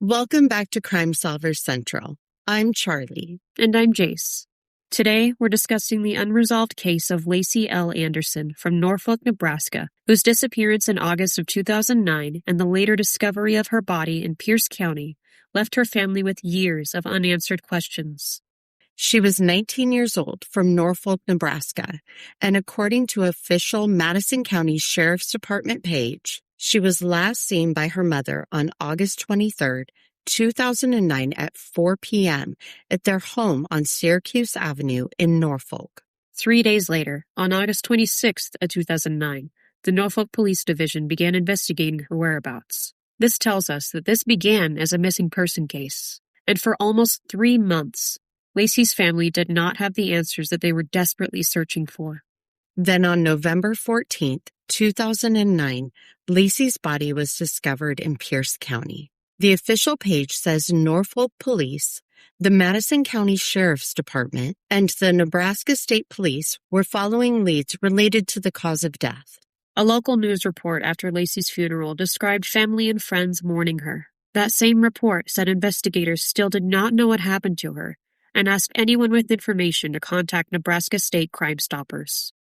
Welcome back to Crime Solvers Central. I'm Charlie. And I'm Jace. Today, we're discussing the unresolved case of Lacey L. Anderson from Norfolk, Nebraska, whose disappearance in August of 2009 and the later discovery of her body in Pierce County left her family with years of unanswered questions. She was 19 years old from Norfolk, Nebraska, and according to official Madison County Sheriff's Department page, she was last seen by her mother on August 23rd, 2009 at 4 p.m. at their home on Syracuse Avenue in Norfolk. 3 days later, on August 26th of 2009, the Norfolk Police Division began investigating her whereabouts. This tells us that this began as a missing person case, and for almost 3 months, Lacey's family did not have the answers that they were desperately searching for. Then on November 14th, 2009, Lacey's body was discovered in Pierce County. The official page says Norfolk Police, the Madison County Sheriff's Department, and the Nebraska State Police were following leads related to the cause of death. A local news report after Lacey's funeral described family and friends mourning her. That same report said investigators still did not know what happened to her and asked anyone with information to contact Nebraska State Crime Stoppers.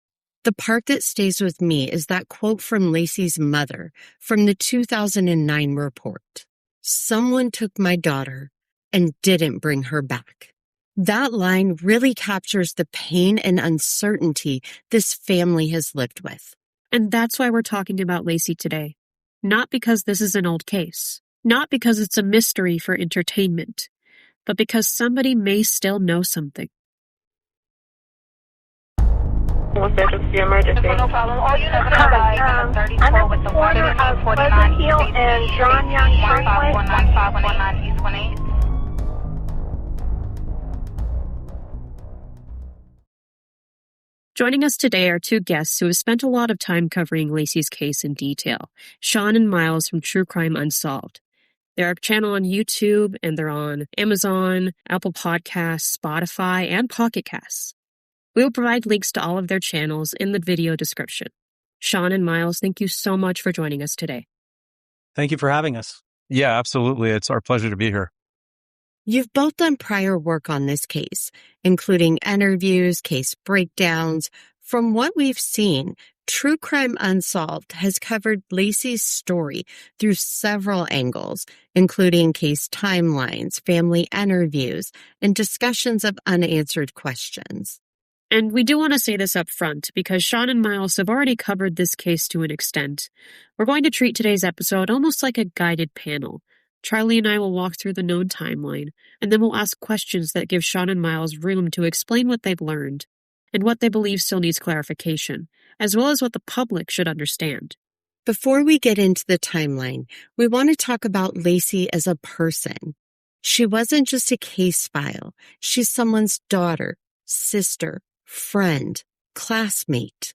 The part that stays with me is that quote from Lacey's mother from the 2009 report. "Someone took my daughter and didn't bring her back." That line really captures the pain and uncertainty this family has lived with. And that's why we're talking about Lacey today. Not because this is an old case, not because it's a mystery for entertainment, but because somebody may still know something. What's the emergency? No problem. All units are by I'm at the corner of Pleasant Hill and John Young Freeway. 1519 East 18. Joining us today are two guests who have spent a lot of time covering Lacey's case in detail, Shawn and Miles from True Crime Unsolved. They're a channel on YouTube, and they're on Amazon, Apple Podcasts, Spotify, and Pocket Casts. We will provide links to all of their channels in the video description. Shawn and Miles, thank you so much for joining us today. Thank you for having us. Yeah, absolutely. It's our pleasure to be here. You've both done prior work on this case, including interviews, case breakdowns. From what we've seen, True Crime Unsolved has covered Lacey's story through several angles, including case timelines, family interviews, and discussions of unanswered questions. And we do want to say this up front because Shawn and Miles have already covered this case to an extent. We're going to treat today's episode almost like a guided panel. Charlie and I will walk through the known timeline, and then we'll ask questions that give Shawn and Miles room to explain what they've learned and what they believe still needs clarification, as well as what the public should understand. Before we get into the timeline, we want to talk about Lacey as a person. She wasn't just a case file. She's someone's daughter, sister, friend, classmate.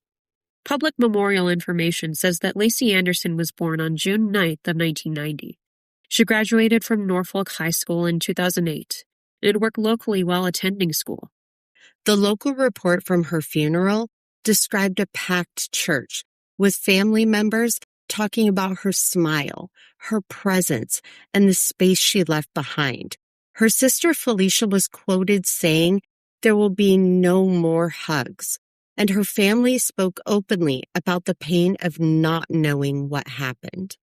Public memorial information says that Lacey Anderson was born on June 9th of 1990. She graduated from Norfolk High School in 2008 and worked locally while attending school. The local report from her funeral described a packed church with family members talking about her smile, her presence, and the space she left behind. Her sister Felicia was quoted saying, "There will be no more hugs," and her family spoke openly about the pain of not knowing what happened.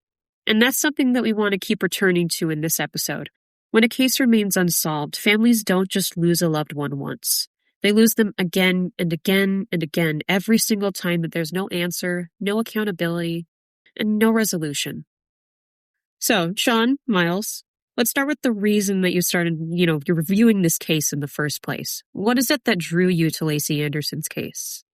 And that's something that we want to keep returning to in this episode. When a case remains unsolved, families don't just lose a loved one once. They lose them again and again and again every single time that there's no answer, no accountability, and no resolution. So, Shawn, Miles, let's start with the reason that you started, you're reviewing this case in the first place. What is it that drew you to Lacey Anderson's case?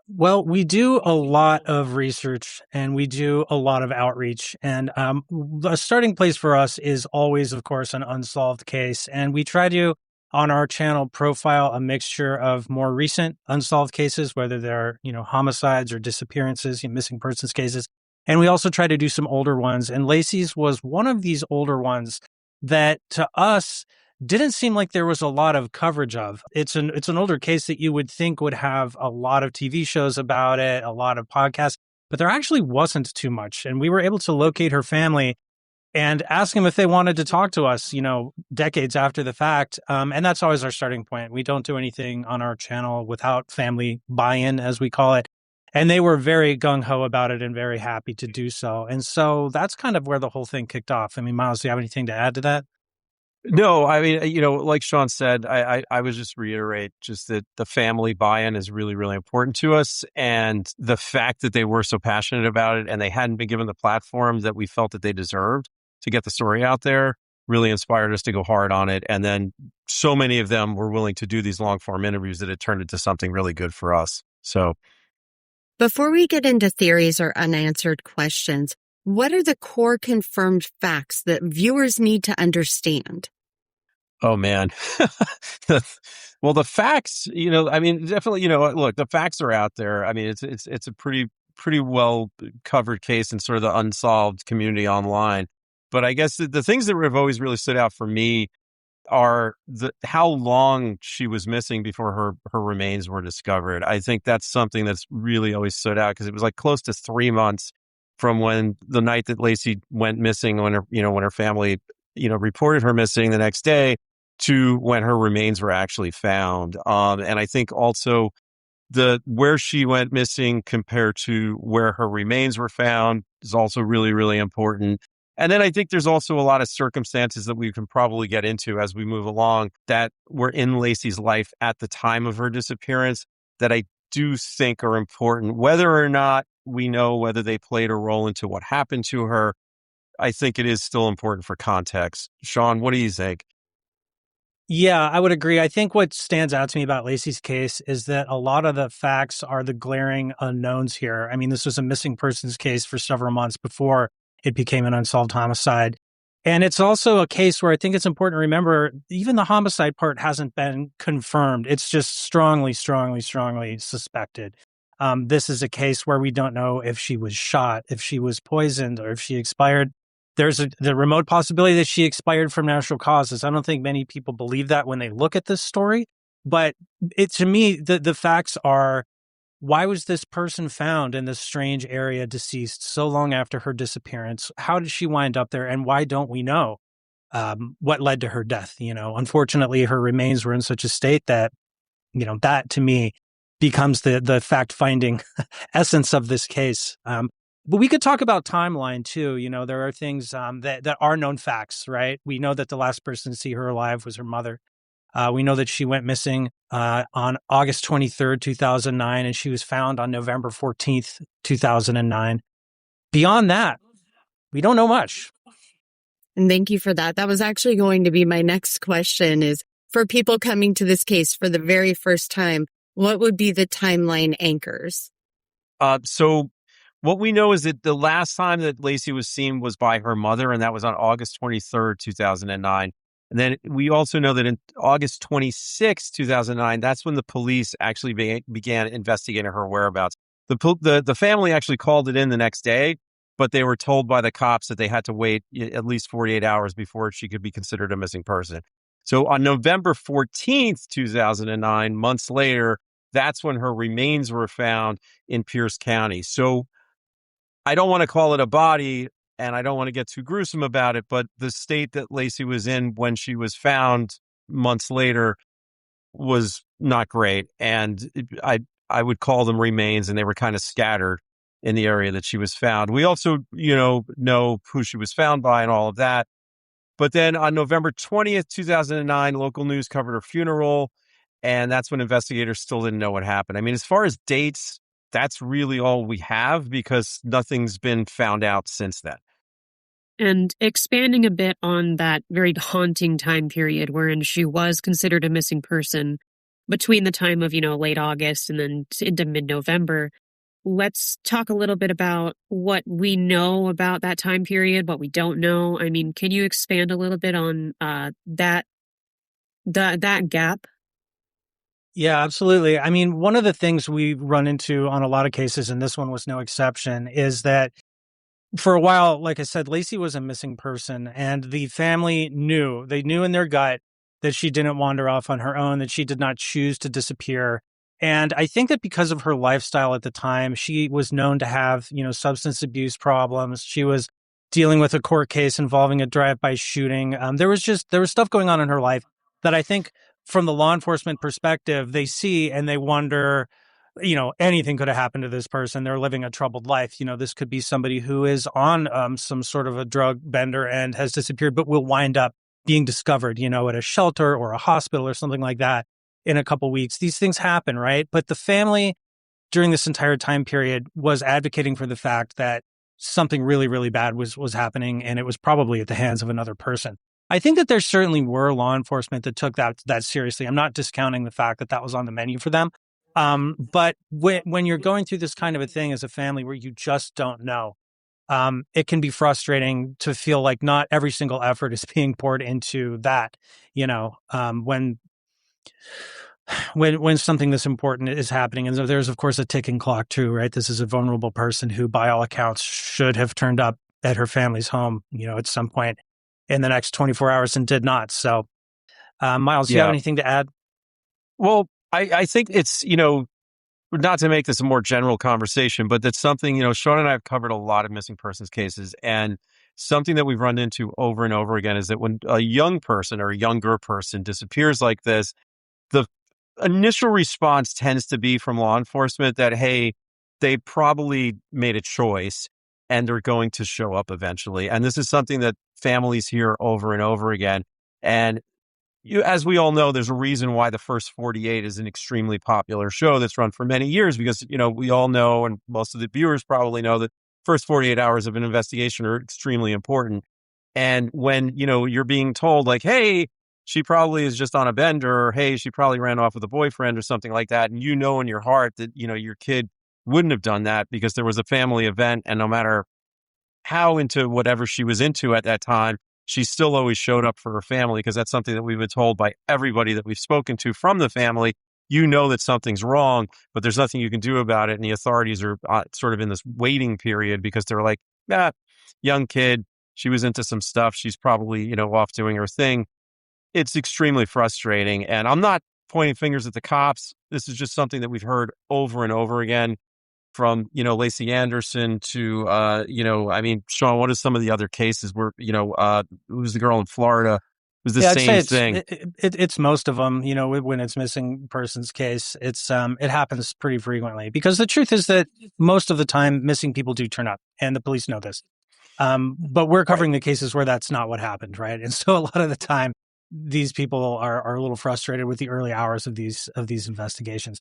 Well, we do a lot of research and we do a lot of outreach. And a starting place for us is always, of course, an unsolved case. And we try to, on our channel, profile a mixture of more recent unsolved cases, whether they're, homicides or disappearances, missing persons cases. And we also try to do some older ones. And Lacey's was one of these older ones that to us didn't seem like there was a lot of coverage of. It's an older case that you would think would have a lot of TV shows about it, a lot of podcasts, but there actually wasn't too much. And we were able to locate her family and ask them if they wanted to talk to us, decades after the fact. And that's always our starting point. We don't do anything on our channel without family buy-in, as we call it. And they were very gung-ho about it and very happy to do so. And so that's kind of where the whole thing kicked off. I mean, Miles, do you have anything to add to that? No, I mean, like Shawn said, I would just reiterate just that the family buy-in is really, really important to us. And the fact that they were so passionate about it and they hadn't been given the platform that we felt that they deserved to get the story out there really inspired us to go hard on it. And then so many of them were willing to do these long form interviews that it turned into something really good for us. So before we get into theories or unanswered questions, what are the core confirmed facts that viewers need to understand? Oh, man. Well, the facts, I mean, definitely, look, the facts are out there. I mean, it's a pretty well covered case in sort of the unsolved community online. But I guess the things that have always really stood out for me are how long she was missing before her remains were discovered. I think that's something that's really always stood out because it was like close to 3 months from when the night that Lacey went missing, when her family, reported her missing the next day to when her remains were actually found. And I think also where she went missing compared to where her remains were found is also really, really important. And then I think there's also a lot of circumstances that we can probably get into as we move along that were in Lacey's life at the time of her disappearance that I do think are important. Whether or not we know whether they played a role into what happened to her, I think it is still important for context. Shawn, what do you think? Yeah, I would agree. I think what stands out to me about Lacey's case is that a lot of the facts are the glaring unknowns here. I mean, this was a missing persons case for several months before it became an unsolved homicide. And it's also a case where I think it's important to remember even the homicide part hasn't been confirmed. It's just strongly, strongly, strongly suspected. This is a case where we don't know if she was shot, if she was poisoned, or if she expired. There's the remote possibility that she expired from natural causes. I don't think many people believe that when they look at this story. But to me, the facts are, why was this person found in this strange area deceased so long after her disappearance? How did she wind up there? And why don't we know what led to her death? Unfortunately, her remains were in such a state that, that to me becomes the fact-finding essence of this case. But we could talk about timeline too. There are things that are known facts, right? We know that the last person to see her alive was her mother. We know that she went missing on August 23rd, 2009, and she was found on November 14th, 2009. Beyond that, we don't know much. And thank you for that. That was actually going to be my next question is, for people coming to this case for the very first time, what would be the timeline anchors? So what we know is that the last time that Lacey was seen was by her mother, and that was on August 23rd, 2009. And then we also know that in August 26, 2009, that's when the police actually began investigating her whereabouts. The family actually called it in the next day, but they were told by the cops that they had to wait at least 48 hours before she could be considered a missing person. So on November 14th, 2009, months later, that's when her remains were found in Pierce County. So I don't want to call it a body, and I don't want to get too gruesome about it, but the state that Lacey was in when she was found months later was not great. And I would call them remains, and they were kind of scattered in the area that she was found. We also, know who she was found by and all of that. But then on November 20th, 2009, local news covered her funeral, and that's when investigators still didn't know what happened. I mean, as far as dates, that's really all we have because nothing's been found out since then. And expanding a bit on that very haunting time period wherein she was considered a missing person between the time of, late August and then into mid-November, let's talk a little bit about what we know about that time period, what we don't know. I mean, can you expand a little bit on that gap? Yeah, absolutely. I mean, one of the things we run into on a lot of cases, and this one was no exception, is that for a while, like I said, Lacey was a missing person, and the family knew. They knew in their gut that she didn't wander off on her own, that she did not choose to disappear. And I think that because of her lifestyle at the time, she was known to have, substance abuse problems. She was dealing with a court case involving a drive-by shooting. There was stuff going on in her life that I think from the law enforcement perspective, they see and they wonder, anything could have happened to this person. They're living a troubled life. This could be somebody who is on some sort of a drug bender and has disappeared, but will wind up being discovered, at a shelter or a hospital or something like that in a couple weeks. These things happen, right? But the family during this entire time period was advocating for the fact that something really, really bad was happening, and it was probably at the hands of another person. I think that there certainly were law enforcement that took that seriously. I'm not discounting the fact that that was on the menu for them. But when you're going through this kind of a thing as a family where you just don't know, it can be frustrating to feel like not every single effort is being poured into that, when something this important is happening. And so there's, of course, a ticking clock too, right? This is a vulnerable person who, by all accounts, should have turned up at her family's home, at some point in the next 24 hours and did not. So, Miles, do you have anything to add? Well, I think it's, not to make this a more general conversation, but that's something, Shawn and I have covered a lot of missing persons cases, and something that we've run into over and over again is that when a young person or a younger person disappears like this, the initial response tends to be from law enforcement that, hey, they probably made a choice and they're going to show up eventually. And this is something that families hear over and over again. And as we all know, there's a reason why The First 48 is an extremely popular show that's run for many years, because, we all know, and most of the viewers probably know, that first 48 hours of an investigation are extremely important. And when, you're being told like, hey, she probably is just on a bender, or hey, she probably ran off with a boyfriend or something like that, and in your heart that, your kid wouldn't have done that because there was a family event, and no matter how into whatever she was into at that time, she still always showed up for her family, because that's something that we've been told by everybody that we've spoken to from the family. That something's wrong, but there's nothing you can do about it. And the authorities are sort of in this waiting period because they're like, young kid, she was into some stuff. She's probably, off doing her thing. It's extremely frustrating. And I'm not pointing fingers at the cops. This is just something that we've heard over and over again, from, Lacey Anderson to, Shawn, what are some of the other cases where, who's the girl in Florida? It was the same thing. It's most of them, when it's missing persons case, it happens pretty frequently, because the truth is that most of the time missing people do turn up, and the police know this. But we're covering the cases where that's not what happened, right? And so a lot of the time, these people are a little frustrated with the early hours of these investigations.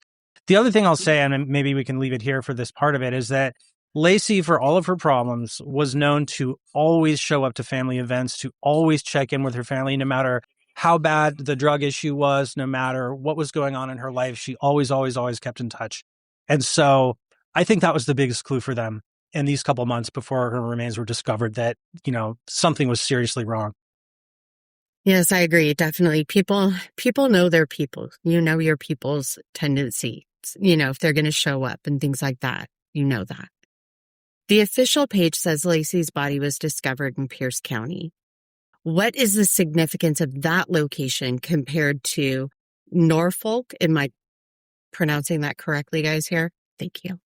The other thing I'll say, and maybe we can leave it here for this part of it, is that Lacey, for all of her problems, was known to always show up to family events, to always check in with her family, no matter how bad the drug issue was, no matter what was going on in her life. She always, always, always kept in touch. And so I think that was the biggest clue for them in these couple months before her remains were discovered, that, something was seriously wrong. Yes, I agree. Definitely. People know their people. Your people's tendency, if they're going to show up and things like that, that. The official page says Lacey's body was discovered in Pierce County. What is the significance of that location compared to Norfolk? Am I pronouncing that correctly, guys, here? Thank you.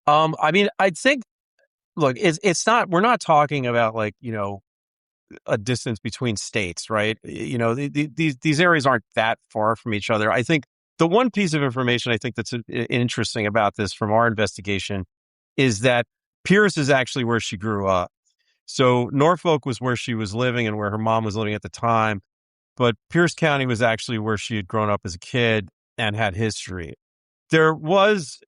I think, look, it's not, we're not talking about like, a distance between states, right? These areas aren't that far from each other. I think the one piece of information I think that's interesting about this from our investigation is that Pierce is actually where she grew up. So Norfolk was where she was living and where her mom was living at the time, but Pierce County was actually where she had grown up as a kid and had history. There was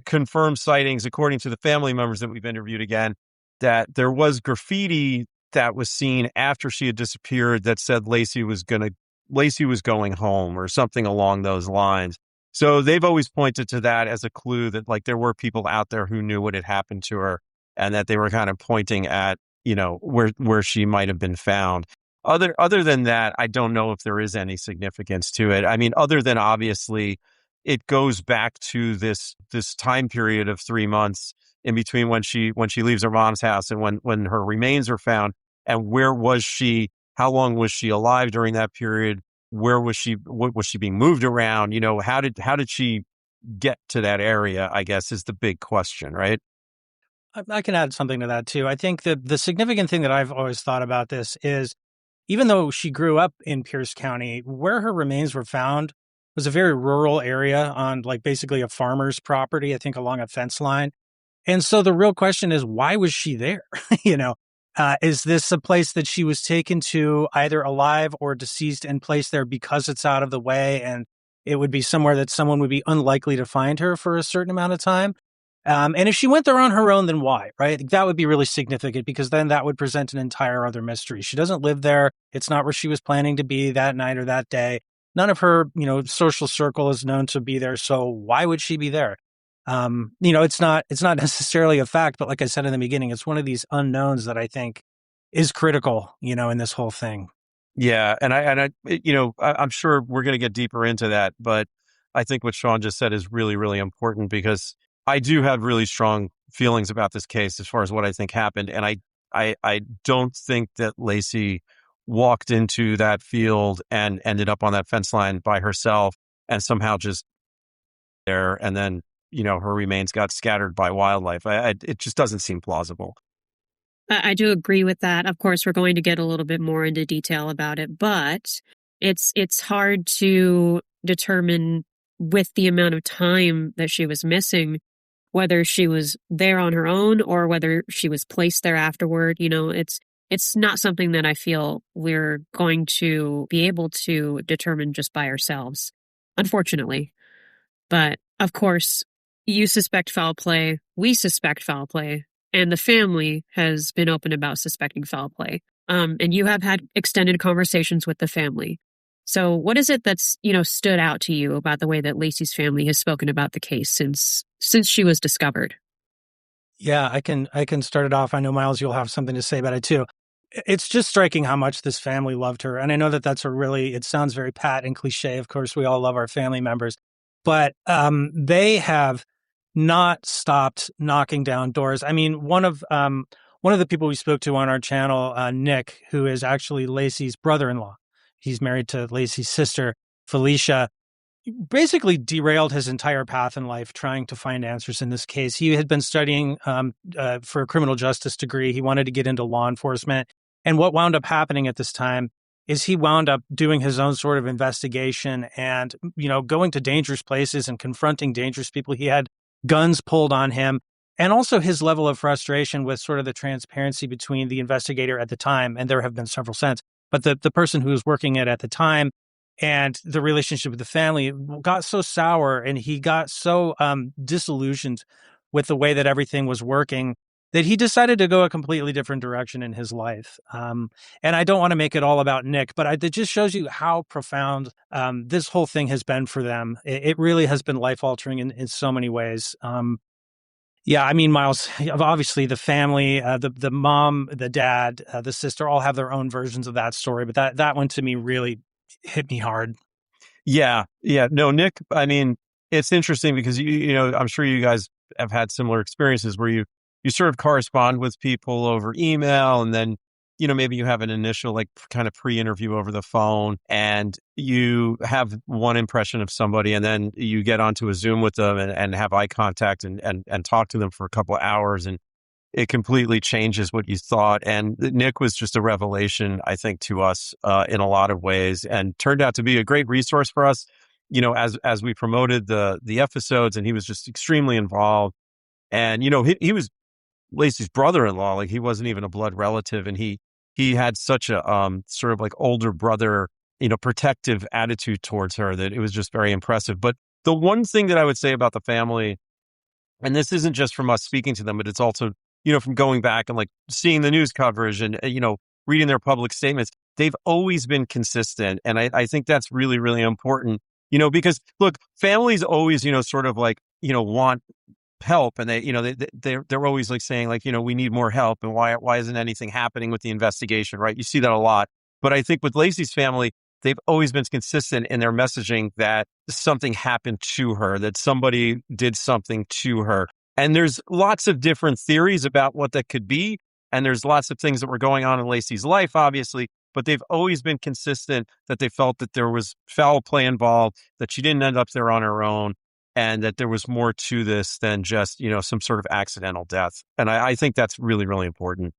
confirmed sightings, according to the family members that we've interviewed again, that there was graffiti that was seen after she had disappeared that said Lacey was going home or something along those lines. So they've always pointed to that as a clue that like there were people out there who knew what had happened to her, and that they were kind of pointing at, where she might have been found. Other than that, I don't know if there is any significance to it. I mean, other than obviously it goes back to this time period of 3 months in between when she leaves her mom's house and when her remains are found. And where was she? How long was she alive during that period? Where was she? What was she being moved around? How did she get to that area, I guess, is the big question, right? I can add something to that too. I think the significant thing that I've always thought about this is, even though she grew up in Pierce County, where her remains were found was a very rural area on like basically a farmer's property, I think along a fence line. And so the real question is, why was she there? you know, is this a place that she was taken to either alive or deceased and placed there because it's out of the way and it would be somewhere that someone would be unlikely to find her for a certain amount of time? And if she went there on her own, then why, right? That would be really significant because then that would present an entire other mystery. She doesn't live there. It's not where she was planning to be that night or that day. None of her, social circle is known to be there. So why would she be there? It's not necessarily a fact, but like I said in the beginning, it's one of these unknowns that I think is critical, in this whole thing. Yeah. I'm sure we're going to get deeper into that, but I think what Shawn just said is really, really important because I do have really strong feelings about this case as far as what I think happened. And I don't think that Lacey walked into that field and ended up on that fence line by herself and somehow just there. And then, her remains got scattered by wildlife. It just doesn't seem plausible. I do agree with that. Of course, we're going to get a little bit more into detail about it, but it's hard to determine with the amount of time that she was missing whether she was there on her own or whether she was placed there afterward. It's not something that I feel we're going to be able to determine just by ourselves, unfortunately. But of course, you suspect foul play, we suspect foul play, and the family has been open about suspecting foul play. And you have had extended conversations with the family. So what is it that's, stood out to you about the way that Lacey's family has spoken about the case since she was discovered? Yeah, I can start it off. I know, Miles, you'll have something to say about it too. It's just striking how much this family loved her. And I know that that's it sounds very pat and cliche. Of course, we all love our family members, but they have not stopped knocking down doors. I mean, one of the people we spoke to on our channel, Nick, who is actually Lacey's brother-in-law. He's married to Lacey's sister, Felicia, basically derailed his entire path in life trying to find answers in this case. He had been studying for a criminal justice degree. He wanted to get into law enforcement. And what wound up happening at this time is he wound up doing his own sort of investigation and, going to dangerous places and confronting dangerous people. He had guns pulled on him. And also his level of frustration with sort of the transparency between the investigator at the time, and there have been several since, but the person who was working it at the time and the relationship with the family got so sour, and he got so disillusioned with the way that everything was working that he decided to go a completely different direction in his life. And I don't want to make it all about Nick, but it just shows you how profound this whole thing has been for them. It really has been life-altering in so many ways. Yeah, I mean, Miles, obviously the family, the mom, the dad, the sister all have their own versions of that story. But that one to me really hit me hard. Yeah. No, Nick, I mean, it's interesting because, I'm sure you guys have had similar experiences where you sort of correspond with people over email, and then, maybe you have an initial kind of pre-interview over the phone, and you have one impression of somebody, and then you get onto a Zoom with them and have eye contact and talk to them for a couple of hours, and it completely changes what you thought. And Nick was just a revelation, I think, to us in a lot of ways, and turned out to be a great resource for us, as we promoted the episodes, and he was just extremely involved. And, he was Lacey's brother-in-law, he wasn't even a blood relative. And he had such a sort of older brother, protective attitude towards her that it was just very impressive. But the one thing that I would say about the family, and this isn't just from us speaking to them, but it's also, from going back and seeing the news coverage and, reading their public statements, they've always been consistent. And I think that's really, really important, because look, families always, sort of want help, and they're always saying we need more help, and why isn't anything happening with the investigation, right? You see that a lot. But I think with Lacey's family, they've always been consistent in their messaging that something happened to her, that somebody did something to her. And there's lots of different theories about what that could be, and there's lots of things that were going on in Lacey's life, obviously, but they've always been consistent that they felt that there was foul play involved, that she didn't end up there on her own. and that there was more to this than just, some sort of accidental death. And I think that's really, really important.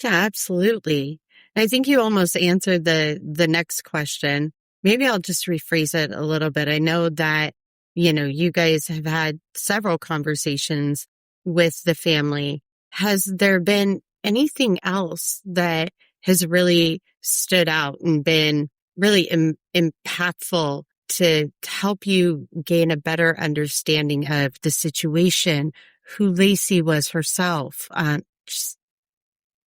Yeah, absolutely. I think you almost answered the next question. Maybe I'll just rephrase it a little bit. I know that, you guys have had several conversations with the family. Has there been anything else that has really stood out and been really impactful to help you gain a better understanding of the situation, who Lacey was herself? Just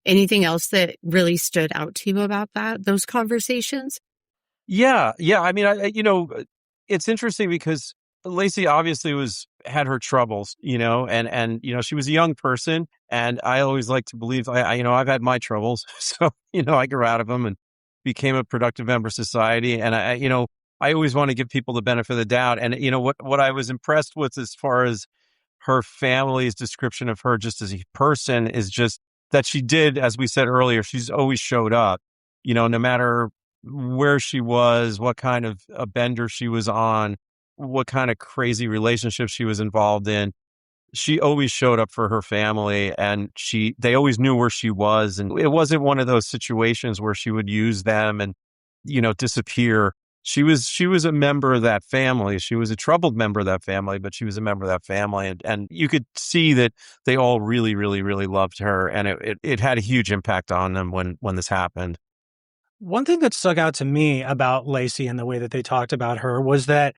anything else that really stood out to you about those conversations? Yeah. Yeah. I mean, it's interesting because Lacey obviously had her troubles, and she was a young person, and I always like to believe I've had my troubles. So, I grew out of them and became a productive member of society. And I always want to give people the benefit of the doubt. And, what I was impressed with as far as her family's description of her just as a person is just that she did, as we said earlier, she's always showed up, no matter where she was, what kind of a bender she was on, what kind of crazy relationship she was involved in. She always showed up for her family, and they always knew where she was. And it wasn't one of those situations where she would use them and, disappear. She was a member of that family. She was a troubled member of that family, but she was a member of that family. And you could see that they all really, really, really loved her. And it had a huge impact on them when this happened. One thing that stuck out to me about Lacey and the way that they talked about her was that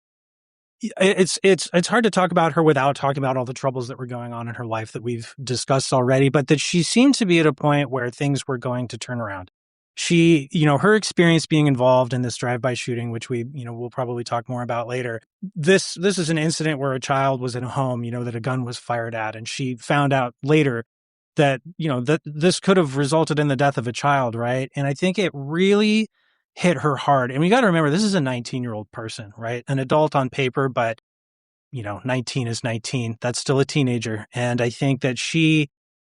it's hard to talk about her without talking about all the troubles that were going on in her life that we've discussed already, but that she seemed to be at a point where things were going to turn around. She, her experience being involved in this drive-by shooting, which we'll probably talk more about later. This is an incident where a child was in a home, that a gun was fired at, and she found out later that, that this could have resulted in the death of a child, right? And I think it really hit her hard. And we got to remember, this is a 19-year-old person, right? An adult on paper, but 19 is 19. That's still a teenager. And I think that she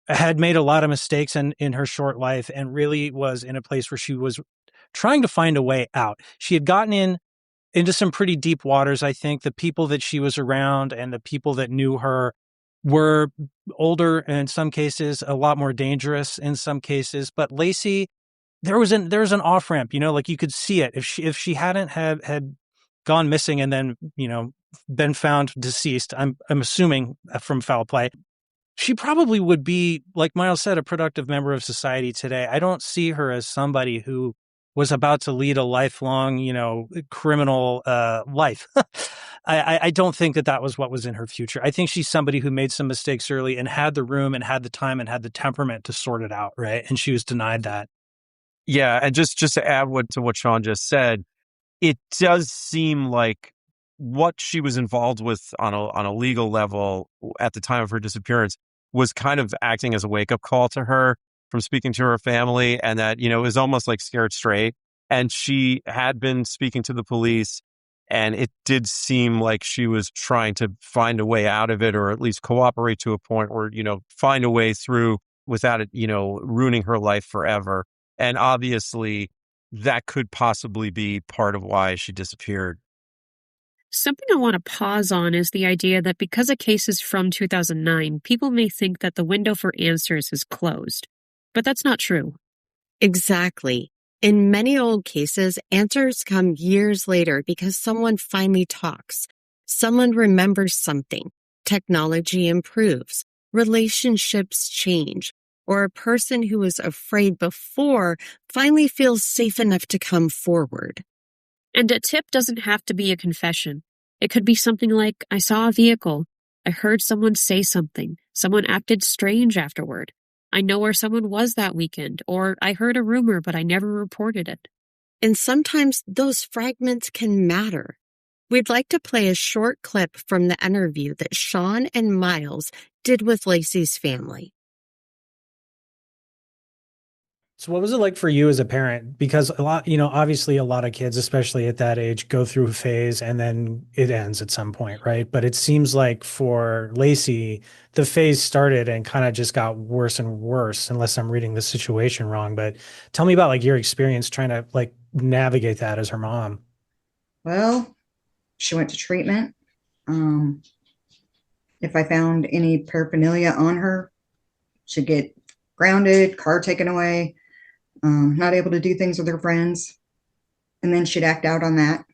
had made a lot of mistakes in her short life and really was in a place where she was trying to find a way out. She had gotten into some pretty deep waters. I think the people that she was around and the people that knew her were older, and in some cases a lot more dangerous in some cases. But Lacey, there was an off ramp, like you could see it. If she hadn't had gone missing and then, been found deceased, I'm assuming from foul play, she probably would be, like Miles said, a productive member of society today. I don't see her as somebody who was about to lead a lifelong, criminal life. I don't think that was what was in her future. I think she's somebody who made some mistakes early and had the room and had the time and had the temperament to sort it out, right? And she was denied that. Yeah, and just to add to what Shawn just said, it does seem like what she was involved with on a legal level at the time of her disappearance was kind of acting as a wake-up call to her from speaking to her family, and that, it was almost like scared straight. And she had been speaking to the police, and it did seem like she was trying to find a way out of it, or at least cooperate to a point where, find a way through without it, ruining her life forever. And obviously that could possibly be part of why she disappeared. Something I want to pause on is the idea that because a case is from 2009, people may think that the window for answers is closed. But that's not true. Exactly. In many old cases, answers come years later because someone finally talks. Someone remembers something. Technology improves. Relationships change. Or a person who was afraid before finally feels safe enough to come forward. And a tip doesn't have to be a confession. It could be something like, I saw a vehicle. I heard someone say something. Someone acted strange afterward. I know where someone was that weekend. Or I heard a rumor, but I never reported it. And sometimes those fragments can matter. We'd like to play a short clip from the interview that Shawn and Miles did with Lacey's family. So what was it like for you as a parent? Because a lot, obviously a lot of kids, especially at that age, go through a phase and then it ends at some point, right? But it seems like for Lacey, the phase started and kind of just got worse and worse, unless I'm reading the situation wrong. But tell me about like your experience trying to navigate that as her mom. Well, she went to treatment. If I found any paraphernalia on her, she'd get grounded, car taken away, not able to do things with her friends. And then she'd act out on that.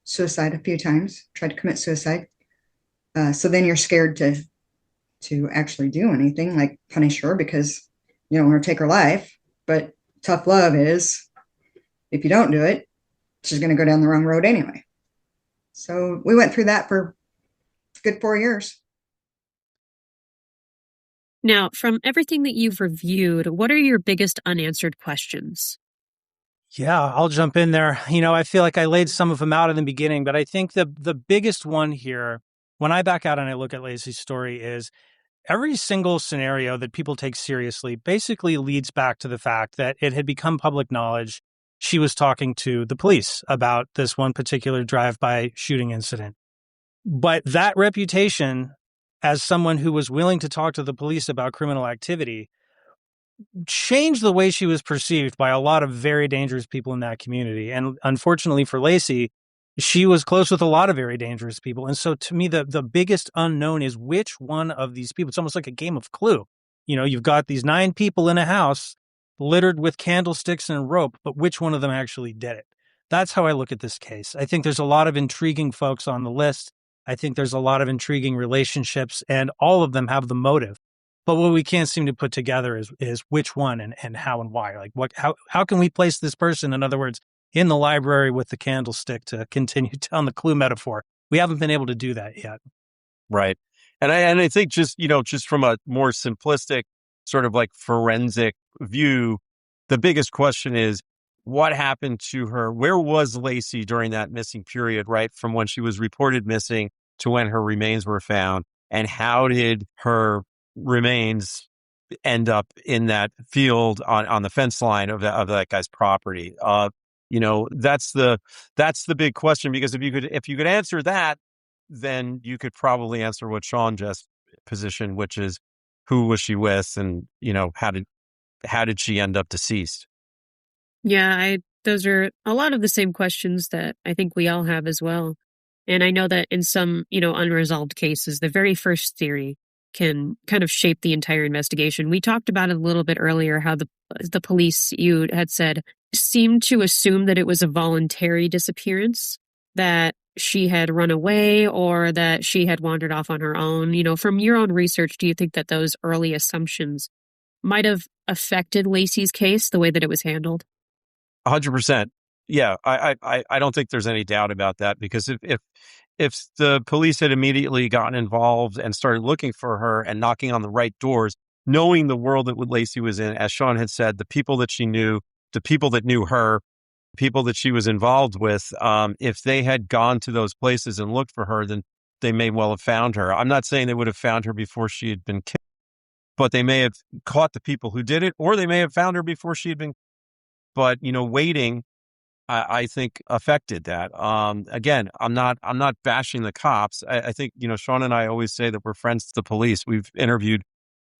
Suicide a few times, tried to commit suicide. So then you're scared to actually do anything like punish her because you don't want to take her life. But tough love is if you don't do it, she's going to go down the wrong road anyway. So we went through that for a good 4 years. Now, from everything that you've reviewed, what are your biggest unanswered questions? Yeah, I'll jump in there. I feel like I laid some of them out in the beginning, but I think the biggest one here, when I back out and I look at Lacey's story, is every single scenario that people take seriously basically leads back to the fact that it had become public knowledge she was talking to the police about this one particular drive-by shooting incident. But that reputation as someone who was willing to talk to the police about criminal activity changed the way she was perceived by a lot of very dangerous people in that community. And unfortunately for Lacey, she was close with a lot of very dangerous people. And so to me, the biggest unknown is which one of these people, it's almost like a game of Clue. You've got these 9 people in a house littered with candlesticks and rope, but which one of them actually did it? That's how I look at this case. I think there's a lot of intriguing folks on the list. I think there's a lot of intriguing relationships, and all of them have the motive. But what we can't seem to put together is which one and how and why. Like how can we place this person, in other words, in the library with the candlestick to continue down the Clue metaphor? We haven't been able to do that yet. Right. And I think just from a more simplistic sort of like forensic view, the biggest question is what happened to her? Where was Lacey during that missing period, right? From when she was reported missing to when her remains were found, and how did her remains end up in that field on the fence line of that guy's property? That's the big question, because if you could answer that, then you could probably answer what Shawn just positioned, which is who was she with, and how did she end up deceased? Yeah, those are a lot of the same questions that I think we all have as well. And I know that in some, unresolved cases, the very first theory can kind of shape the entire investigation. We talked about it a little bit earlier, how the police, you had said, seemed to assume that it was a voluntary disappearance, that she had run away or that she had wandered off on her own. From your own research, do you think that those early assumptions might have affected Lacey's case, the way that it was handled? 100%. Yeah, I don't think there's any doubt about that, because if the police had immediately gotten involved and started looking for her and knocking on the right doors, knowing the world that Lacey was in, as Shawn had said, the people that she knew, the people that knew her, people that she was involved with, if they had gone to those places and looked for her, then they may well have found her. I'm not saying they would have found her before she had been killed, but they may have caught the people who did it, or they may have found her before she had been. But waiting, I think affected that. Again, I'm not bashing the cops. I think Shawn and I always say that we're friends to the police. We've interviewed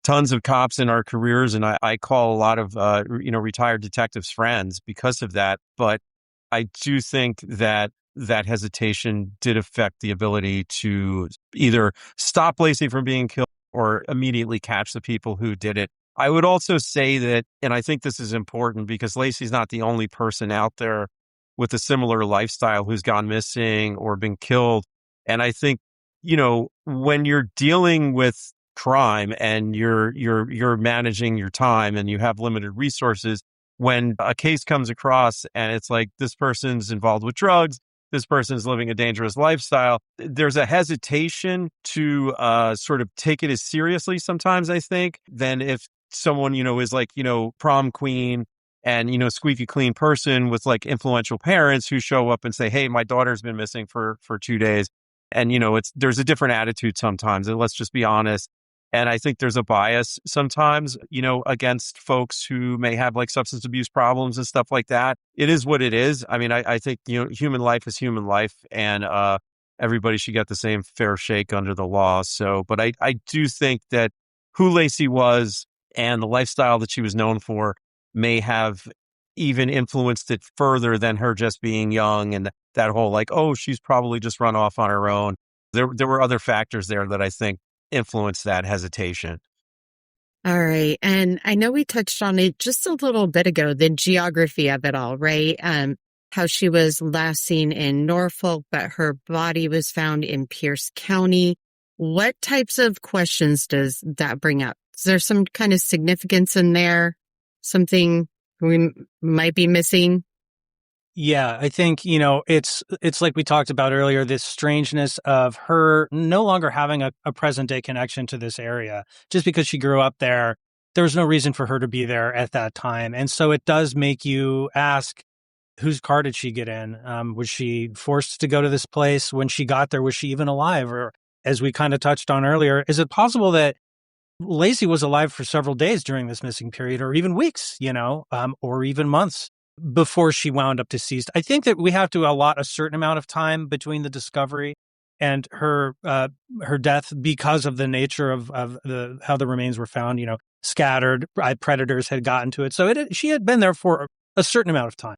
tons of cops in our careers, and I call a lot of retired detectives friends because of that. But I do think that hesitation did affect the ability to either stop Lacey from being killed or immediately catch the people who did it. I would also say that, and I think this is important, because Lacey's not the only person out there with a similar lifestyle who's gone missing or been killed. And I think, when you're dealing with crime and you're managing your time and you have limited resources, when a case comes across and it's like, this person's involved with drugs, this person's living a dangerous lifestyle, there's a hesitation to sort of take it as seriously sometimes, I think, than if someone, is like, prom queen and, squeaky clean person with like influential parents who show up and say, hey, my daughter's been missing for 2 days. And, there's a different attitude sometimes, and let's just be honest. And I think there's a bias sometimes, against folks who may have like substance abuse problems and stuff like that. It is what it is. I mean, I think, human life is human life, and everybody should get the same fair shake under the law. So, but I do think that who Lacey was and the lifestyle that she was known for may have even influenced it further than her just being young and that whole like, oh, she's probably just run off on her own. There were other factors there that I think influenced that hesitation. All right. And I know we touched on it just a little bit ago, the geography of it all, right? How she was last seen in Norfolk, but her body was found in Pierce County. What types of questions does that bring up? Is there some kind of significance in there? Something we might be missing? Yeah, I think, it's like we talked about earlier, this strangeness of her no longer having a present day connection to this area. Just because she grew up there, there was no reason for her to be there at that time. And so it does make you ask, whose car did she get in? Was she forced to go to this place? When she got there, was she even alive? Or as we kind of touched on earlier, is it possible that Lacey was alive for several days during this missing period, or even weeks, or even months before she wound up deceased? I think that we have to allot a certain amount of time between the discovery and her death because of the nature of how the remains were found, scattered. Predators had gotten to it. So she had been there for a certain amount of time.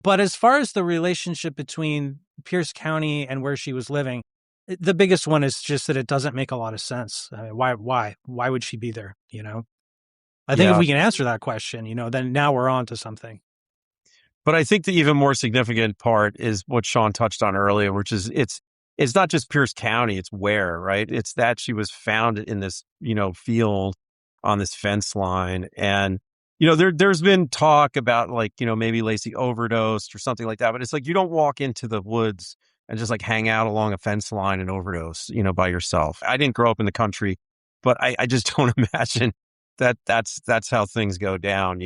But as far as the relationship between Pierce County and where she was living, the biggest one is just that it doesn't make a lot of sense. I mean, why would she be there? I think if we can answer that question, then now we're on to something. But I think the even more significant part is what Shawn touched on earlier, which is it's not just Pierce County, it's where, right? It's that she was found in this, field on this fence line. And, there's been talk about like, maybe Lacey overdosed or something like that. But it's like you don't walk into the woods and just like hang out along a fence line and overdose, by yourself. I didn't grow up in the country, but I just don't imagine that's how things go down,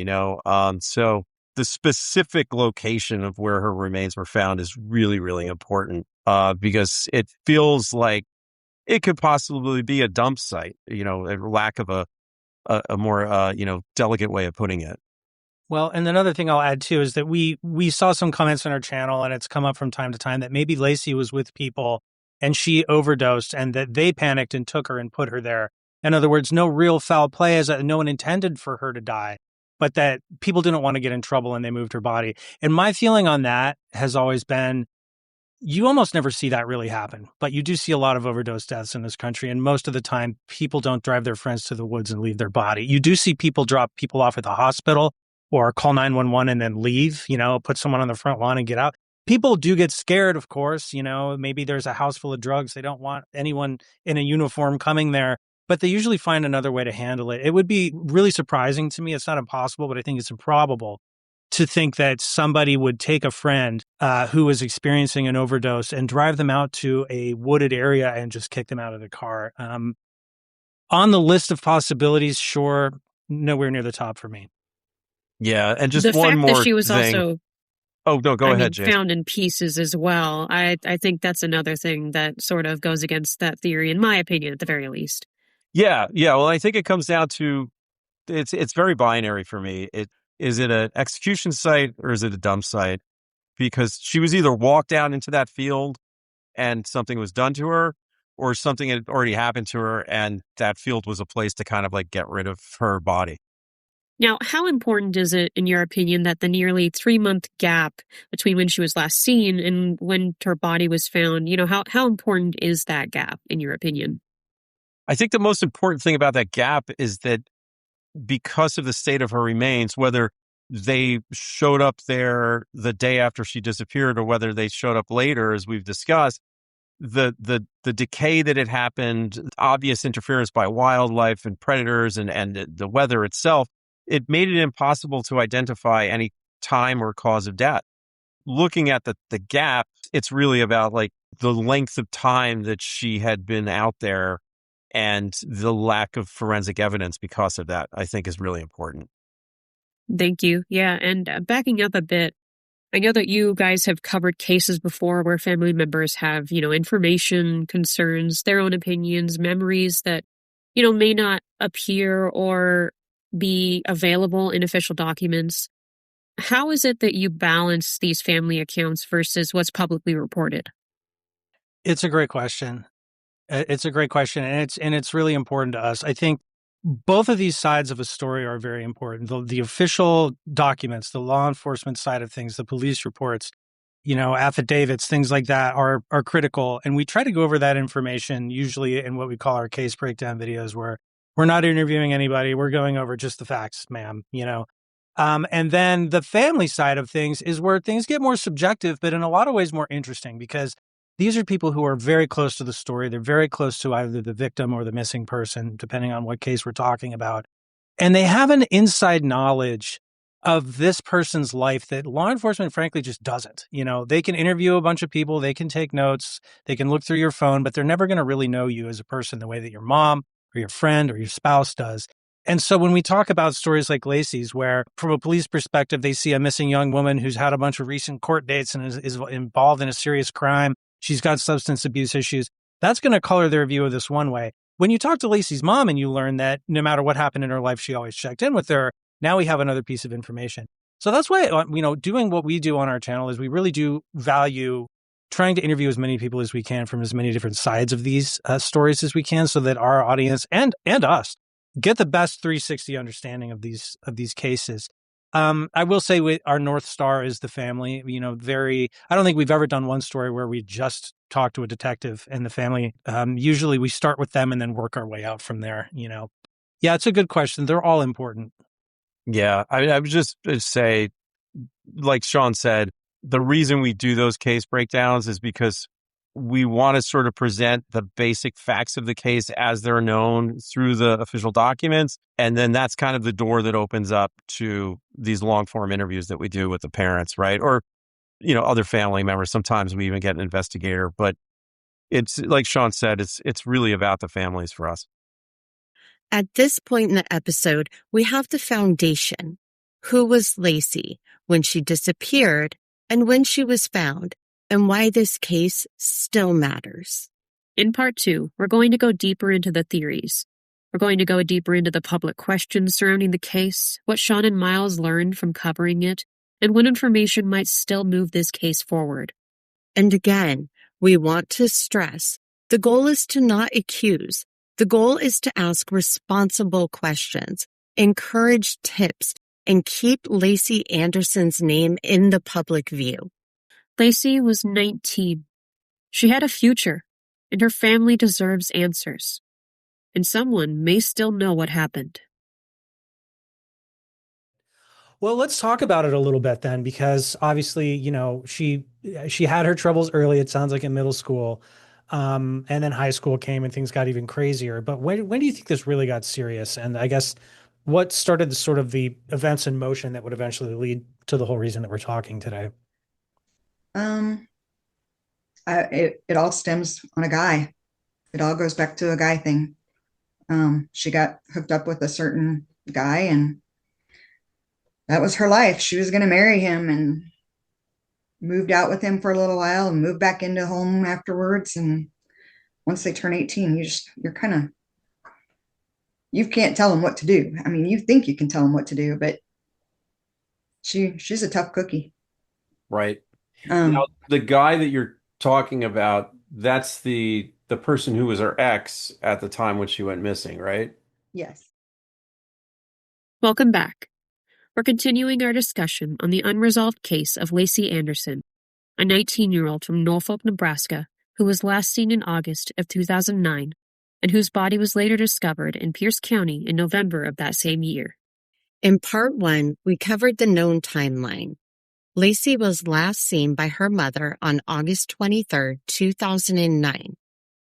So the specific location of where her remains were found is really, really important because it feels like it could possibly be a dump site, a lack of a more, delicate way of putting it. Well, and another thing I'll add too is that we saw some comments on our channel, and it's come up from time to time that maybe Lacey was with people and she overdosed and that they panicked and took her and put her there. In other words, no real foul play, as no one intended for her to die, but that people didn't want to get in trouble and they moved her body. And my feeling on that has always been, you almost never see that really happen, but you do see a lot of overdose deaths in this country. And most of the time, people don't drive their friends to the woods and leave their body. You do see people drop people off at the hospital or call 911 and then leave, put someone on the front lawn and get out. People do get scared, of course. Maybe there's a house full of drugs. They don't want anyone in a uniform coming there, but they usually find another way to handle it. It would be really surprising to me. It's not impossible, but I think it's improbable to think that somebody would take a friend who was experiencing an overdose and drive them out to a wooded area and just kick them out of the car. On the list of possibilities, sure, nowhere near the top for me. Yeah, and just the one fact more that she was thing. also Go ahead, Jace. found in pieces as well. I think that's another thing that sort of goes against that theory, in my opinion, at the very least. Yeah. Well, I think it comes down to it's very binary for me. Is it an execution site or is it a dump site? Because she was either walked down into that field and something was done to her, or something had already happened to her and that field was a place to kind of like get rid of her body. Now, how important is it, in your opinion, that the nearly 3-month gap between when she was last seen and when her body was found, how important is that gap, in your opinion? I think the most important thing about that gap is that because of the state of her remains, whether they showed up there the day after she disappeared or whether they showed up later, as we've discussed, the decay that had happened, obvious interference by wildlife and predators and the weather itself, it made it impossible to identify any time or cause of death. Looking at the gap, it's really about like the length of time that she had been out there and the lack of forensic evidence because of that, I think is really important. Thank you. Yeah. And backing up a bit, I know that you guys have covered cases before where family members have, information, concerns, their own opinions, memories that, may not appear or be available in official documents. How is it that you balance these family accounts versus what's publicly reported? It's a great question. It's a great question, and it's really important to us. I think both of these sides of a story are very important. The official documents, the law enforcement side of things, the police reports, affidavits, things like that are critical. And we try to go over that information usually in what we call our case breakdown videos, where we're not interviewing anybody. We're going over just the facts, ma'am, and then the family side of things is where things get more subjective, but in a lot of ways more interesting, because these are people who are very close to the story. They're very close to either the victim or the missing person, depending on what case we're talking about. And they have an inside knowledge of this person's life that law enforcement, frankly, just doesn't. They can interview a bunch of people, they can take notes, they can look through your phone, but they're never going to really know you as a person the way that your mom or your friend or your spouse does. And so when we talk about stories like Lacey's, where from a police perspective, they see a missing young woman who's had a bunch of recent court dates and is involved in a serious crime, she's got substance abuse issues, that's going to color their view of this one way. When you talk to Lacey's mom and you learn that no matter what happened in her life, she always checked in with her, now we have another piece of information. So that's why, doing what we do on our channel is we really do value trying to interview as many people as we can from as many different sides of these stories as we can, so that our audience and us get the best 360 understanding of these cases. I will say our North Star is the family. I don't think we've ever done one story where we just talk to a detective and the family. Usually we start with them and then work our way out from there. Yeah, it's a good question. They're all important. Yeah, I would just say, like Shawn said, the reason we do those case breakdowns is because we want to sort of present the basic facts of the case as they're known through the official documents. And then that's kind of the door that opens up to these long form interviews that we do with the parents, right? Or, other family members. Sometimes we even get an investigator, but it's like Shawn said, it's really about the families for us. At this point in the episode, we have the foundation. Who was Lacey when she disappeared and when she was found, and why this case still matters. In part 2, we're going to go deeper into the theories. We're going to go deeper into the public questions surrounding the case, what Shawn and Miles learned from covering it, and what information might still move this case forward. And again, we want to stress, the goal is to not accuse. The goal is to ask responsible questions, encourage tips, and keep Lacey Anderson's name in the public view. Lacey was 19. She had a future, and her family deserves answers. And someone may still know what happened. Well, let's talk about it a little bit then, because obviously, she had her troubles early, it sounds like in middle school. And then high school came and things got even crazier. But when do you think this really got serious? And I guess what started the events in motion that would eventually lead to the whole reason that we're talking today? It all stems on a guy. It all goes back to a guy thing. She got hooked up with a certain guy, and that was her life. She was going to marry him and moved out with him for a little while and moved back into home afterwards. And once they turn 18, you can't tell them what to do. I mean, you think you can tell them what to do, but she's a tough cookie. Right. Now, the guy that you're talking about, that's the person who was her ex at the time when she went missing, right? Yes. Welcome back. We're continuing our discussion on the unresolved case of Lacey Anderson, a 19-year-old from Norfolk, Nebraska, who was last seen in August of 2009 and whose body was later discovered in Pierce County in November of that same year. In part 1, we covered the known timeline. Lacey was last seen by her mother on August 23, 2009.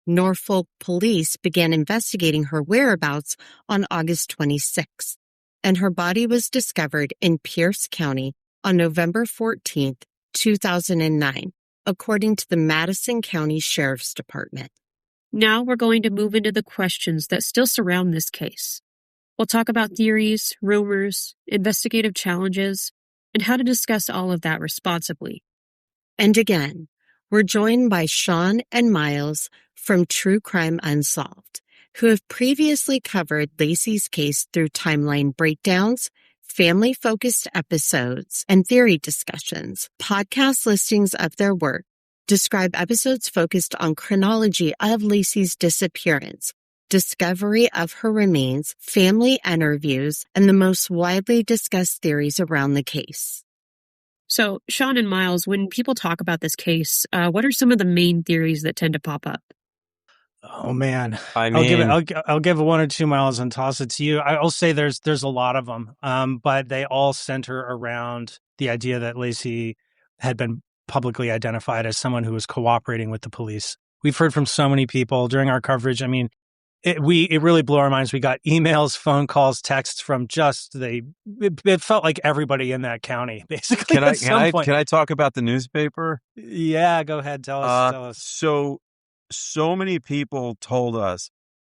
Norfolk Police began investigating her whereabouts on August 26, and her body was discovered in Pierce County on November 14, 2009, according to the Madison County Sheriff's Department. Now we're going to move into the questions that still surround this case. We'll talk about theories, rumors, investigative challenges, and how to discuss all of that responsibly. And again, we're joined by Shawn and Miles from True Crime Unsolved, who have previously covered Lacey's case through timeline breakdowns, family-focused episodes, and theory discussions. Podcast listings of their work describe episodes focused on chronology of Lacey's disappearance, discovery of her remains, family interviews, and the most widely discussed theories around the case. So, Shawn and Miles, when people talk about this case, what are some of the main theories that tend to pop up? Oh man, I I'll give it. mean, I'll give 1 or 2 miles and toss it to you. I'll say there's a lot of them, but they all center around the idea that Lacey had been publicly identified as someone who was cooperating with the police. We've heard from so many people during our coverage. I mean, it really blew our minds. We got emails, phone calls, texts from it felt like everybody in that county, basically. At some point. Can I talk about the newspaper? Yeah, go ahead. Tell us. So many people told us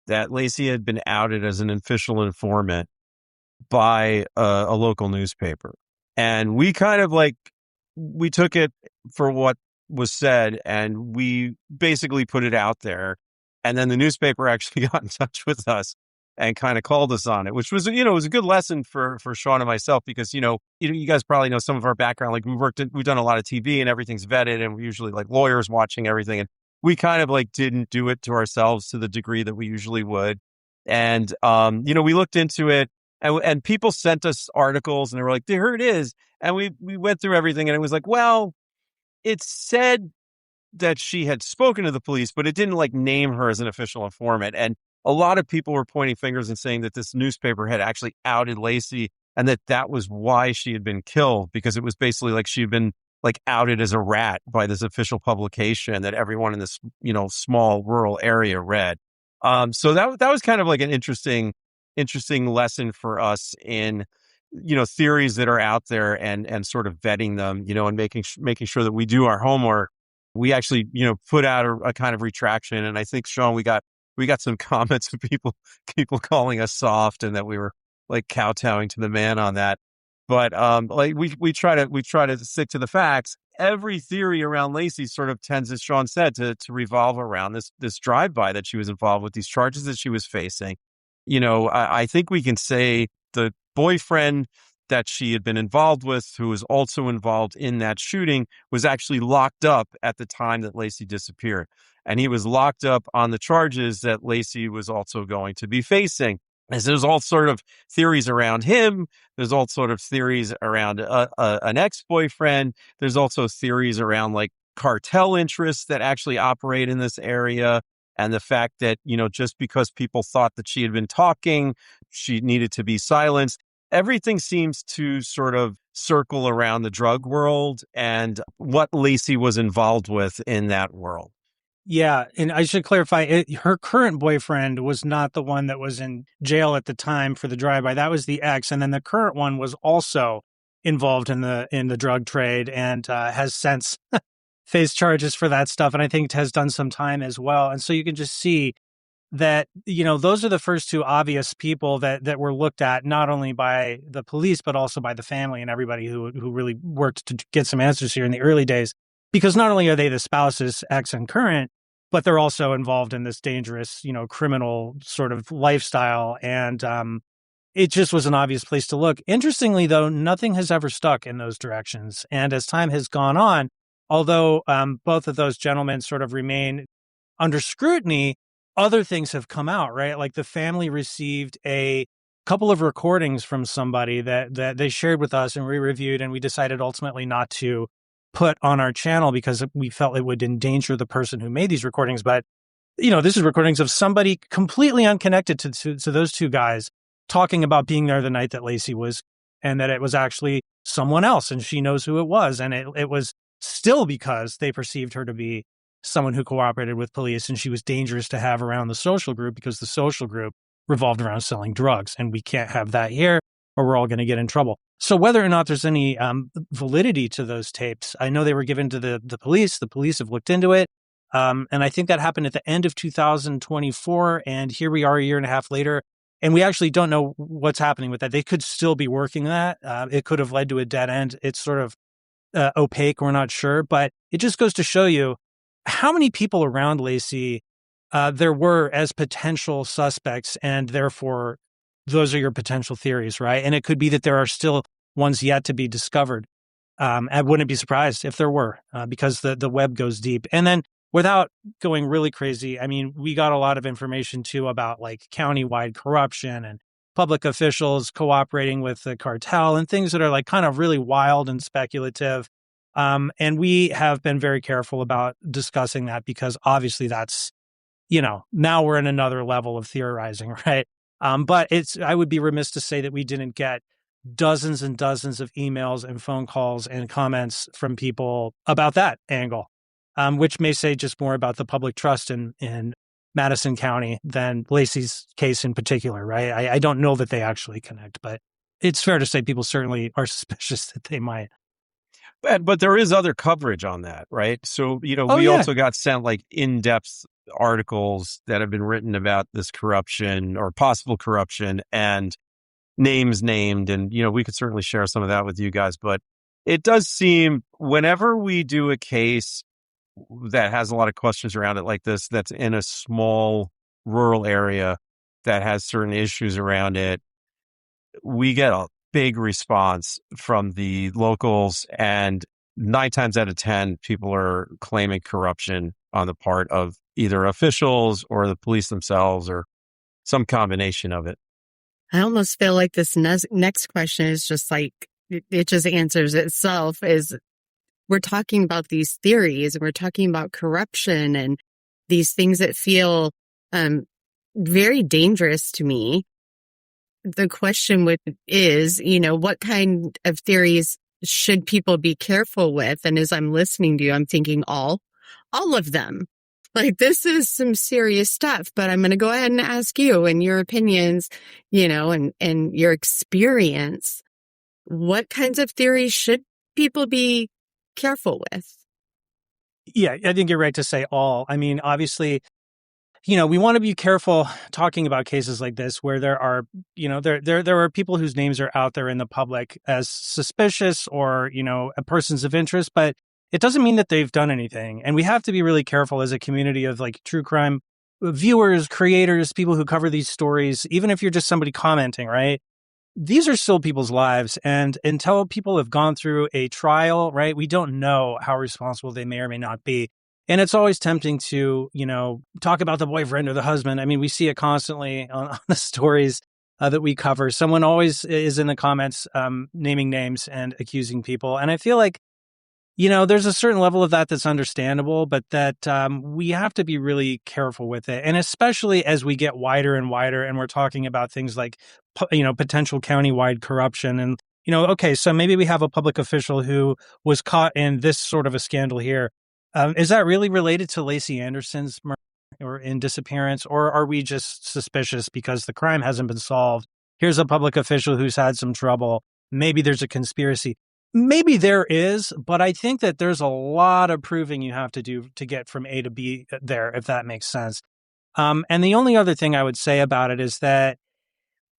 that Lacey had been outed as an official informant by a local newspaper. And we kind of we took it for what was said and we basically put it out there. And then the newspaper actually got in touch with us and kind of called us on it, which was, it was a good lesson for Shawn and myself because, you guys probably know some of our background. Like we've done a lot of TV and everything's vetted and we're usually like lawyers watching everything. And we kind of didn't do it to ourselves to the degree that we usually would. And, we looked into it and people sent us articles and they were like, here it is. And we went through everything and it was like, well, it said that she had spoken to the police, but it didn't name her as an official informant. And a lot of people were pointing fingers and saying that this newspaper had actually outed Lacey and that was why she had been killed, because it was basically she had been outed as a rat by this official publication that everyone in this, small rural area read. So that was kind of an interesting lesson for us in, theories that are out there and sort of vetting them, and making sure that we do our homework. We actually, put out a kind of retraction. And I think, Shawn, we got some comments of people calling us soft and that we were kowtowing to the man on that. But we try to stick to the facts. Every theory around Lacey sort of tends, as Shawn said, to revolve around this drive-by that she was involved with, these charges that she was facing. I think we can say the boyfriend that she had been involved with, who was also involved in that shooting, was actually locked up at the time that Lacey disappeared. And he was locked up on the charges that Lacey was also going to be facing. As there's all sort of theories around him. There's all sort of theories around an ex-boyfriend. There's also theories around cartel interests that actually operate in this area. And the fact that, just because people thought that she had been talking, she needed to be silenced. Everything seems to sort of circle around the drug world and what Lacey was involved with in that world. Yeah, and I should clarify, her current boyfriend was not the one that was in jail at the time for the drive-by. That was the ex, and then the current one was also involved in the drug trade and has since faced charges for that stuff, and I think has done some time as well. And so you can just see that, those are the first two obvious people that were looked at, not only by the police, but also by the family and everybody who really worked to get some answers here in the early days. Because not only are they the spouses, ex and current, but they're also involved in this dangerous, criminal sort of lifestyle. And it just was an obvious place to look. Interestingly, though, nothing has ever stuck in those directions. And as time has gone on, although both of those gentlemen sort of remain under scrutiny, other things have come out, right? Like the family received a couple of recordings from somebody that they shared with us and we reviewed, and we decided ultimately not to put on our channel because we felt it would endanger the person who made these recordings. But, this is recordings of somebody completely unconnected to those two guys talking about being there the night that Lacey was, and that it was actually someone else and she knows who it was. And it was still because they perceived her to be someone who cooperated with police, and she was dangerous to have around the social group because the social group revolved around selling drugs, and we can't have that here or we're all going to get in trouble. So whether or not there's any validity to those tapes, I know they were given to the police. The police have looked into it. And I think that happened at the end of 2024. And here we are a year and a half later, and we actually don't know what's happening with that. They could still be working that. It could have led to a dead end. It's sort of opaque. We're not sure, but it just goes to show you how many people around Lacey there were as potential suspects, and therefore those are your potential theories, right? And it could be that there are still ones yet to be discovered. I wouldn't be surprised if there were, because the web goes deep. And then without going really crazy, I mean, we got a lot of information too about countywide corruption and public officials cooperating with the cartel and things that are like kind of really wild and speculative. And we have been very careful about discussing that because obviously that's, now we're in another level of theorizing, right? But I would be remiss to say that we didn't get dozens and dozens of emails and phone calls and comments from people about that angle, which may say just more about the public trust in Madison County than Lacey's case in particular, right? I don't know that they actually connect, but it's fair to say people certainly are suspicious that they might. But there is other coverage on that, right? So, we also got sent like in-depth articles that have been written about this corruption or possible corruption and names named. And, we could certainly share some of that with you guys. But it does seem whenever we do a case that has a lot of questions around it like this, that's in a small rural area that has certain issues around it, we get a big response from the locals, and 9 times out of 10, people are claiming corruption on the part of either officials or the police themselves or some combination of it. I almost feel like this next question is just like, it just answers itself. Is we're talking about these theories and we're talking about corruption and these things that feel very dangerous to me. The question is, what kind of theories should people be careful with? And as I'm listening to you, I'm thinking all of them. Like, this is some serious stuff, but I'm going to go ahead and ask you and your opinions, and your experience. What kinds of theories should people be careful with? Yeah, I think you're right to say all. I mean, obviously, we want to be careful talking about cases like this where there are, there are people whose names are out there in the public as suspicious or, persons of interest, but it doesn't mean that they've done anything. And we have to be really careful as a community of like true crime viewers, creators, people who cover these stories, even if you're just somebody commenting, right? These are still people's lives. And until people have gone through a trial, right, we don't know how responsible they may or may not be. And it's always tempting to, talk about the boyfriend or the husband. I mean, we see it constantly on the stories that we cover. Someone always is in the comments naming names and accusing people. And I feel like, there's a certain level of that that's understandable, but that we have to be really careful with it. And especially as we get wider and wider and we're talking about things like, potential countywide corruption. And, okay, so maybe we have a public official who was caught in this sort of a scandal here. Is that really related to Lacey Anderson's murder or in disappearance? Or are we just suspicious because the crime hasn't been solved? Here's a public official who's had some trouble. Maybe there's a conspiracy. Maybe there is, but I think that there's a lot of proving you have to do to get from A to B there, if that makes sense. And the only other thing I would say about it is that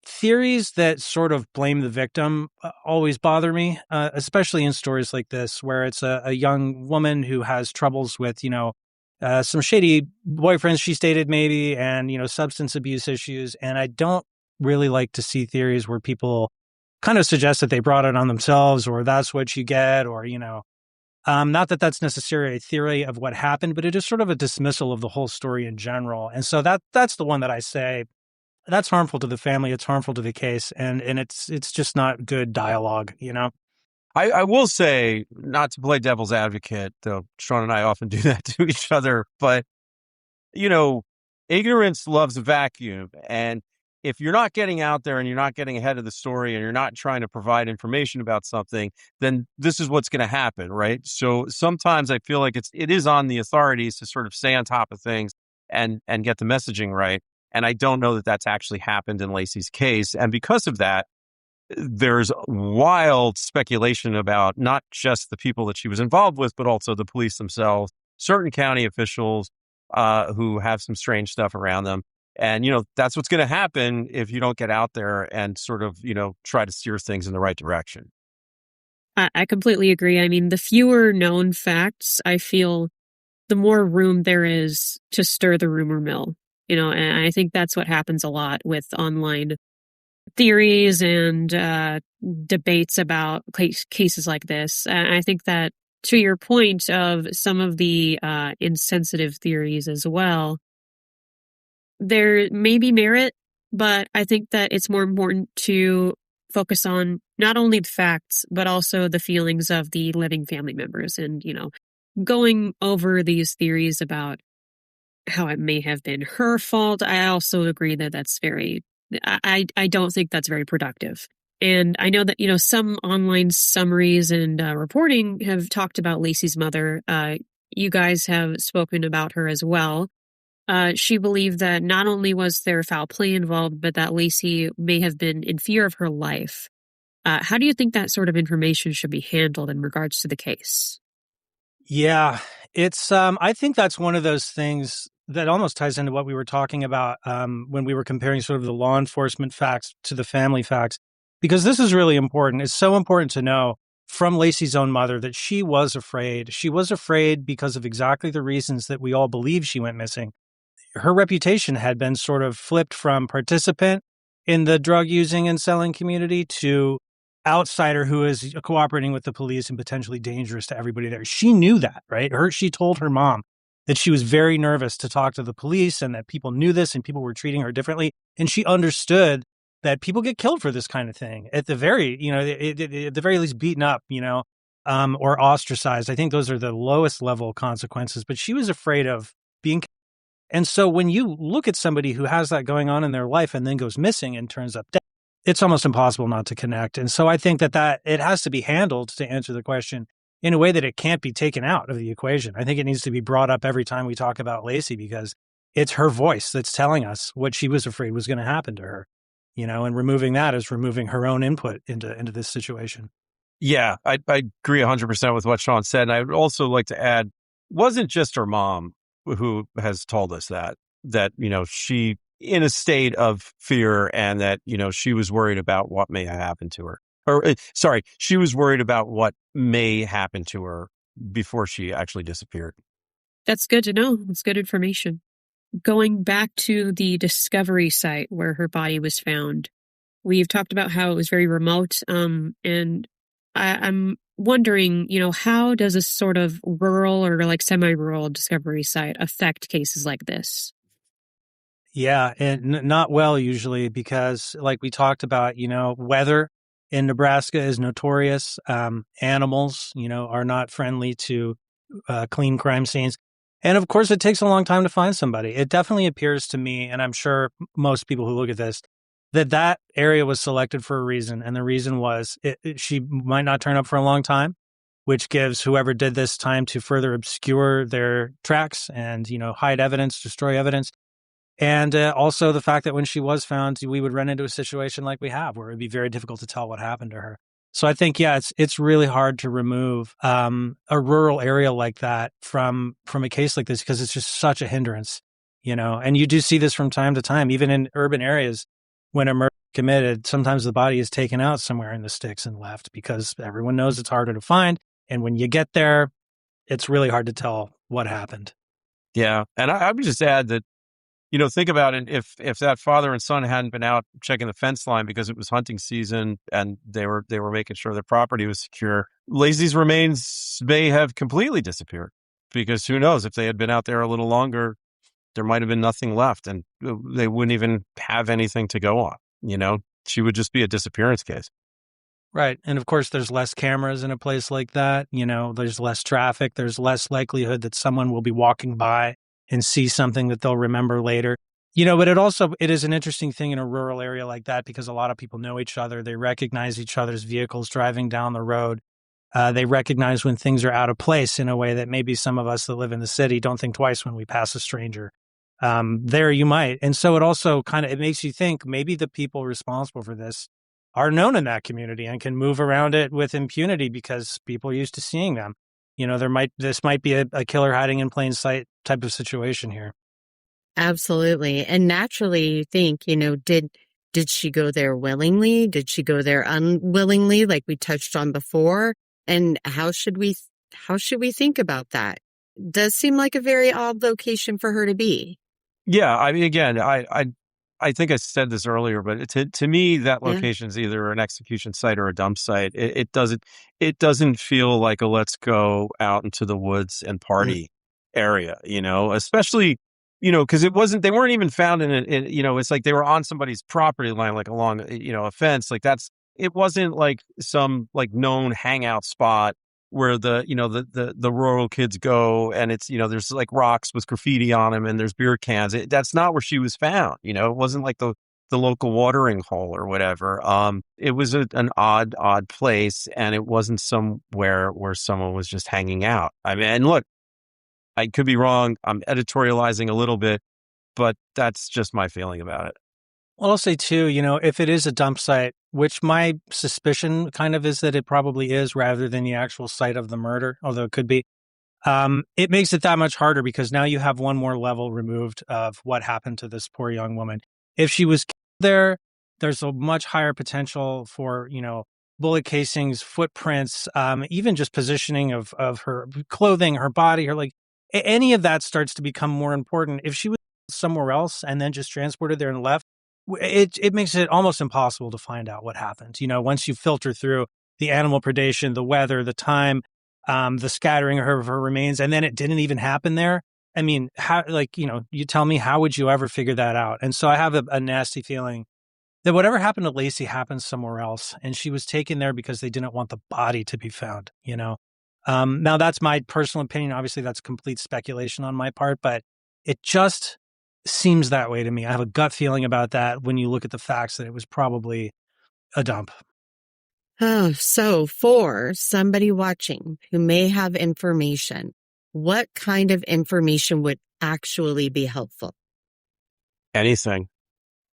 theories that sort of blame the victim always bother me, especially in stories like this, where it's a young woman who has troubles with, some shady boyfriends she dated maybe, and, substance abuse issues. And I don't really like to see theories where people kind of suggest that they brought it on themselves or that's what you get or, not that that's necessarily a theory of what happened, but it is sort of a dismissal of the whole story in general. And so that's the one that I say that's harmful to the family. It's harmful to the case. And it's just not good dialogue, I will say, not to play devil's advocate, though Shawn and I often do that to each other, but, ignorance loves a vacuum. And if you're not getting out there and you're not getting ahead of the story and you're not trying to provide information about something, then this is what's going to happen, right? So sometimes I feel like it is on the authorities to sort of stay on top of things and get the messaging right. And I don't know that that's actually happened in Lacey's case. And because of that, there's wild speculation about not just the people that she was involved with, but also the police themselves, certain county officials who have some strange stuff around them. And, that's what's going to happen if you don't get out there and sort of, try to steer things in the right direction. I completely agree. I mean, the fewer known facts, I feel, the more room there is to stir the rumor mill, and I think that's what happens a lot with online theories and debates about cases like this. I think that to your point of some of the insensitive theories as well, there may be merit But I think that it's more important to focus on not only the facts, but also the feelings of the living family members and, going over these theories about how it may have been her fault. I also agree that I don't think that's very productive. And I know that, some online summaries and reporting have talked about Lacey's mother. You guys have spoken about her as well. She believed that not only was there foul play involved, but that Lacey may have been in fear of her life. How do you think that sort of information should be handled in regards to the case? Yeah, it's I think that's one of those things that almost ties into what we were talking about when we were comparing sort of the law enforcement facts to the family facts, because this is really important. It's so important to know from Lacey's own mother that she was afraid. She was afraid because of exactly the reasons that we all believe she went missing. Her reputation had been sort of flipped from participant in the drug using and selling community to outsider who is cooperating with the police and potentially dangerous to everybody there. She knew that, right? She told her mom that she was very nervous to talk to the police and that people knew this and people were treating her differently. And she understood that people get killed for this kind of thing. At the very, at the very least beaten up, or ostracized. I think those are the lowest level consequences, but she was afraid of being. And so when you look at somebody who has that going on in their life and then goes missing and turns up dead, it's almost impossible not to connect. And so I think that it has to be handled, to answer the question, in a way that it can't be taken out of the equation. I think it needs to be brought up every time we talk about Lacey, because it's her voice that's telling us what she was afraid was going to happen to her, and removing that is removing her own input into this situation. Yeah, I agree 100% with what Shawn said. And I would also like to add, it wasn't just her mom who has told us that, she in a state of fear and that, she was worried about what may have happened to her. She was worried about what may happen to her before she actually disappeared. That's good to know. That's good information. Going back to the discovery site where her body was found, we've talked about how it was very remote. And I'm wondering, how does a sort of rural or like semi-rural discovery site affect cases like this? Yeah, and not well usually, because like we talked about, weather in Nebraska is notorious. Animals, are not friendly to clean crime scenes. And of course, it takes a long time to find somebody. It definitely appears to me, and I'm sure most people who look at this, that area was selected for a reason. And the reason was she might not turn up for a long time, which gives whoever did this time to further obscure their tracks and, hide evidence, destroy evidence. And also the fact that when she was found, we would run into a situation like we have, where it would be very difficult to tell what happened to her. So I think, yeah, it's really hard to remove a rural area like that from a case like this, because it's just such a hindrance, And you do see this from time to time, even in urban areas. When a murder is committed, sometimes the body is taken out somewhere in the sticks and left, because everyone knows it's harder to find. And when you get there, it's really hard to tell what happened. Yeah, and I would just add that, think about it. If that father and son hadn't been out checking the fence line because it was hunting season and they were making sure their property was secure, Lacey's remains may have completely disappeared, because who knows, if they had been out there a little longer, there might have been nothing left and they wouldn't even have anything to go on. She would just be a disappearance case. Right. And of course, there's less cameras in a place like that. There's less traffic. There's less likelihood that someone will be walking by and see something that they'll remember later. But it is an interesting thing in a rural area like that, because a lot of people know each other. They recognize each other's vehicles driving down the road. They recognize when things are out of place in a way that maybe some of us that live in the city don't think twice when we pass a stranger. There you might. And so it also it makes you think maybe the people responsible for this are known in that community and can move around it with impunity because people are used to seeing them. This might be a killer hiding in plain sight type of situation here. Absolutely. And naturally you think, did she go there willingly? Did she go there unwillingly, like we touched on before? And how should we think about that? It does seem like a very odd location for her to be. Yeah, I mean, again, I think I said this earlier, but to me, that location is either an execution site or a dump site. It doesn't feel like a let's go out into the woods and party area, especially because they weren't even found it's like they were on somebody's property line, like along, a fence. Like it wasn't like some like known hangout spot where the rural kids go, and it's, there's like rocks with graffiti on them and there's beer cans. That's not where she was found. It wasn't like the local watering hole or whatever. It was an odd place, and it wasn't somewhere where someone was just hanging out. I mean, and look, I could be wrong. I'm editorializing a little bit, but that's just my feeling about it. Well, I'll say too, if it is a dump site, which my suspicion kind of is that it probably is rather than the actual site of the murder, although it could be, it makes it that much harder because now you have one more level removed of what happened to this poor young woman. If she was killed there's a much higher potential for, bullet casings, footprints, even just positioning of her clothing, her body, any of that starts to become more important. If she was somewhere else and then just transported there and left, it makes it almost impossible to find out what happened. Once you filter through the animal predation, the weather, the time, the scattering of her remains, and then it didn't even happen there. I mean, how, you tell me, how would you ever figure that out? And so I have a nasty feeling that whatever happened to Lacey happened somewhere else, and she was taken there because they didn't want the body to be found, Now, that's my personal opinion. Obviously, that's complete speculation on my part, but it just seems that way to me. I have a gut feeling about that when you look at the facts that it was probably a dump. Oh, so for somebody watching who may have information, what kind of information would actually be helpful? Anything.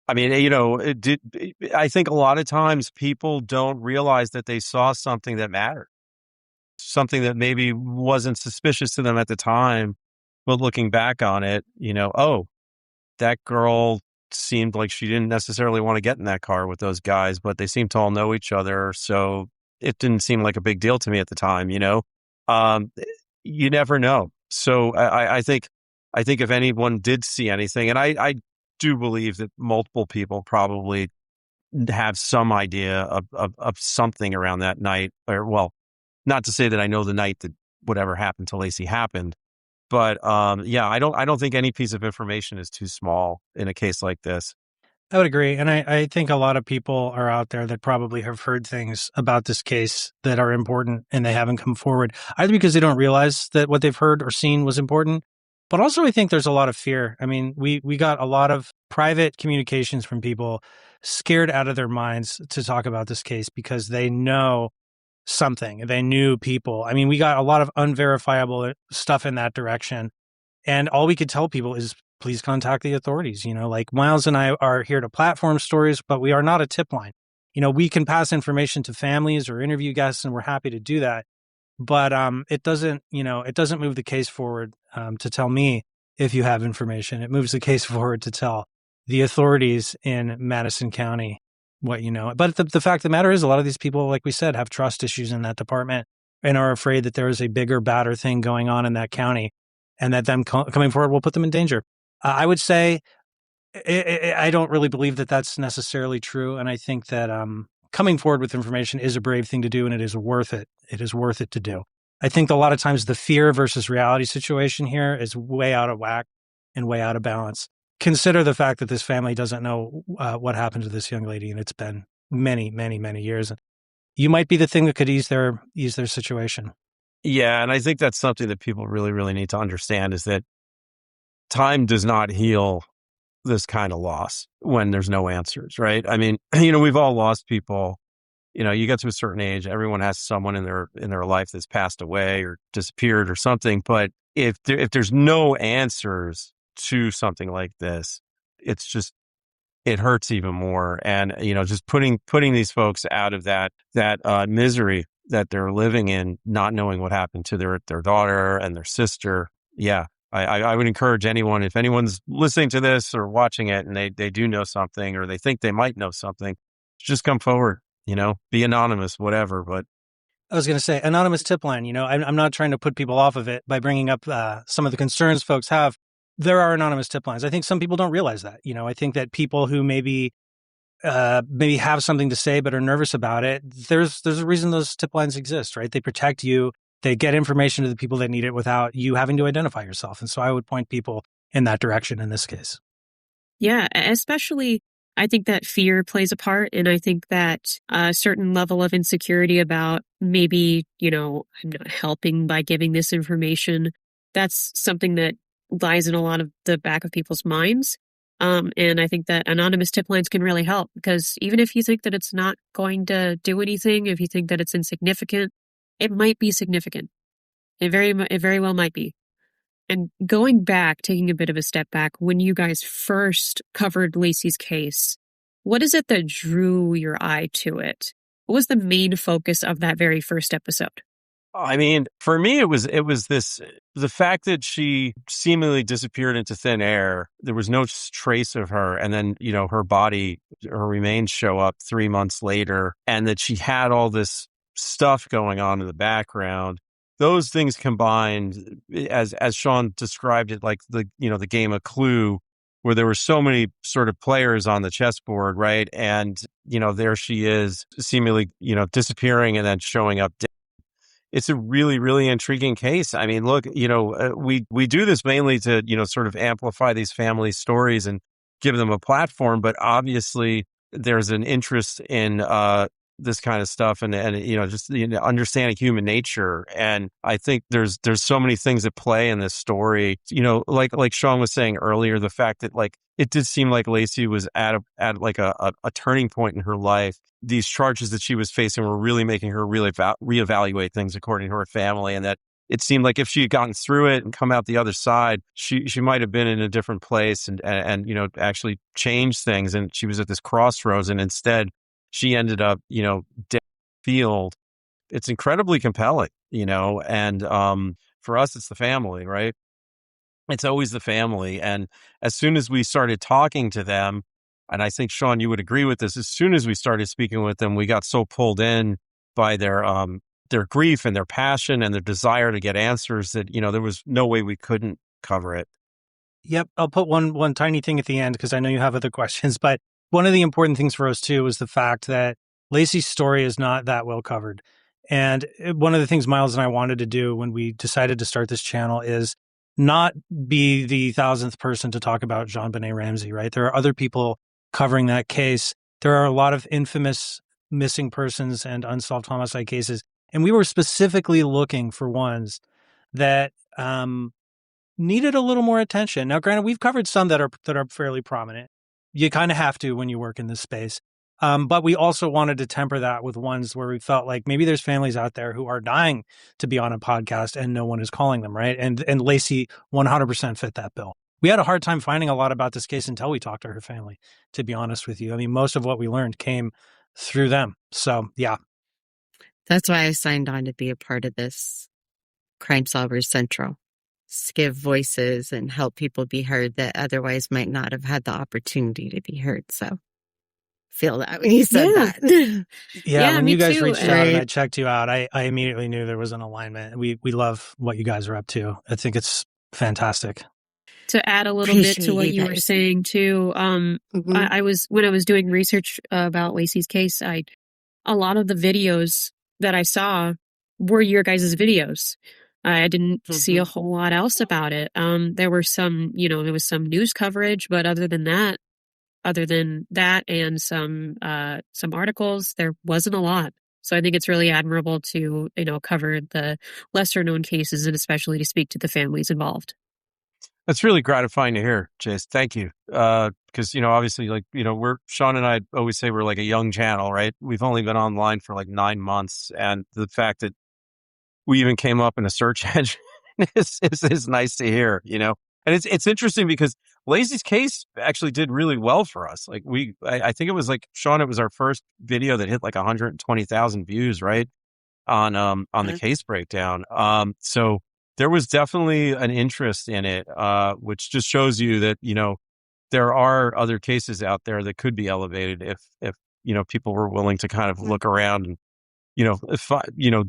I mean, I think a lot of times people don't realize that they saw something that mattered. Something that maybe wasn't suspicious to them at the time, but looking back on it, that girl seemed like she didn't necessarily want to get in that car with those guys, but they seemed to all know each other. So it didn't seem like a big deal to me at the time, you never know. So I think if anyone did see anything, and I do believe that multiple people probably have some idea of something around that night, or well, not to say that I know the night that whatever happened to Lacey happened, but I don't think any piece of information is too small in a case like this. I would agree. And I think a lot of people are out there that probably have heard things about this case that are important and they haven't come forward, either because they don't realize that what they've heard or seen was important, but also I think there's a lot of fear. I mean, we got a lot of private communications from people scared out of their minds to talk about this case because they know something. They knew people. I mean, we got a lot of unverifiable stuff in that direction. And all we could tell people is please contact the authorities. Like Miles and I are here to platform stories, but we are not a tip line. We can pass information to families or interview guests, and we're happy to do that. But it doesn't move the case forward to tell me if you have information. It moves the case forward to tell the authorities in Madison County what you know. But the fact of the matter is, a lot of these people, like we said, have trust issues in that department and are afraid that there is a bigger, badder thing going on in that county, and that them coming forward will put them in danger. I would say I don't really believe that that's necessarily true, and I think that coming forward with information is a brave thing to do, and it is worth it. It is worth it to do. I think a lot of times the fear versus reality situation here is way out of whack and way out of balance. Consider the fact that this family doesn't know what happened to this young lady, and it's been many, many, many years. You might be the thing that could ease their situation. Yeah, and I think that's something that people really, really need to understand is that time does not heal this kind of loss when there's no answers, right? I mean, we've all lost people. You get to a certain age, everyone has someone in their life that's passed away or disappeared or something. But if there's no answers to something like this, it hurts even more. And just putting these folks out of that misery that they're living in, not knowing what happened to their daughter and their sister. Yeah, I would encourage anyone, if anyone's listening to this or watching it and they do know something or they think they might know something, just come forward. Be anonymous, whatever. But I was going to say anonymous tip line. I'm not trying to put people off of it by bringing up some of the concerns folks have. There are anonymous tip lines. I think some people don't realize that. I think that people who maybe have something to say but are nervous about it, there's a reason those tip lines exist, right? They protect you. They get information to the people that need it without you having to identify yourself. And so I would point people in that direction in this case. Yeah, especially I think that fear plays a part. And I think that a certain level of insecurity about maybe, I'm not helping by giving this information. That's something that lies in a lot of the back of people's minds. And I think that anonymous tip lines can really help, because even if you think that it's not going to do anything, if you think that it's insignificant, it might be significant. It very well might be. And going back, taking a bit of a step back, when you guys first covered Lacey's case, what is it that drew your eye to it? What was the main focus of that very first episode? I mean, for me, it was the fact that she seemingly disappeared into thin air. There was no trace of her. And then, her remains show up 3 months later, and that she had all this stuff going on in the background. Those things combined, as Shawn described it, like the game of Clue, where there were so many sort of players on the chessboard, right? And, there she is seemingly, disappearing and then showing up dead. It's a really, really intriguing case. I mean, look, we do this mainly to, sort of amplify these family stories and give them a platform. But obviously, there's an interest in this kind of stuff and just understanding human nature. And I think there's so many things at play in this story. Like Shawn was saying earlier, the fact that it did seem like Lacey was at a turning point in her life. These charges that she was facing were really making her really reevaluate things according to her family, and that it seemed like if she had gotten through it and come out the other side, she might have been in a different place and actually changed things. And she was at this crossroads, and instead she ended up dead field. It's incredibly compelling, and for us, it's the family, right? It's always the family. And as soon as we started talking to them, and I think, Shawn, you would agree with this, as soon as we started speaking with them, we got so pulled in by their grief and their passion and their desire to get answers that, there was no way we couldn't cover it. Yep. I'll put one tiny thing at the end because I know you have other questions, but one of the important things for us too was the fact that Lacey's story is not that well covered. And one of the things Miles and I wanted to do when we decided to start this channel is not be the 1,000th person to talk about JonBenet Ramsey, right? There are other people covering that case. There are a lot of infamous missing persons and unsolved homicide cases. And we were specifically looking for ones that needed a little more attention. Now, granted, we've covered some that are fairly prominent. You kind of have to when you work in this space. But we also wanted to temper that with ones where we felt like maybe there's families out there who are dying to be on a podcast and no one is calling them, right? And Lacey 100% fit that bill. We had a hard time finding a lot about this case until we talked to her family, to be honest with you. I mean, most of what we learned came through them. So, yeah. That's why I signed on to be a part of this Crime Solvers Central, to give voices and help people be heard that otherwise might not have had the opportunity to be heard. So feel that when you said that. Yeah, when you guys too. reached out and I checked you out, I immediately knew there was an alignment. We love what you guys are up to. I think it's fantastic. To add a little bit to what you were saying too, I was when I was doing research about Lacey's case, a lot of the videos that I saw were your guys' videos. I didn't see a whole lot else about it. There were some, there was some news coverage, but other than that and some articles, there wasn't a lot. So I think it's really admirable to, cover the lesser known cases and especially to speak to the families involved. That's really gratifying to hear, Jace. Thank you. Because, obviously, Shawn and I always say we're like a young channel, right? We've only been online for 9 months. And the fact that we even came up in a search engine is nice to hear, And it's interesting because Lacey's case actually did really well for us. I think it was Shawn, it was our first video that hit 120,000 views, right? On the case breakdown. So there was definitely an interest in it, which just shows you that, there are other cases out there that could be elevated if people were willing to kind of look around and,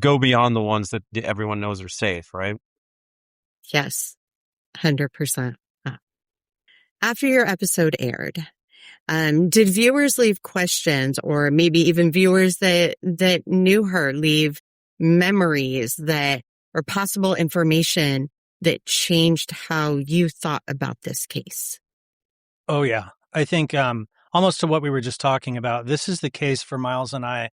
go beyond the ones that everyone knows are safe, right? Yes, 100%. After your episode aired, did viewers leave questions, or maybe even viewers that knew her leave memories or possible information that changed how you thought about this case? Oh, yeah. I think almost to what we were just talking about, this is the case for Miles and I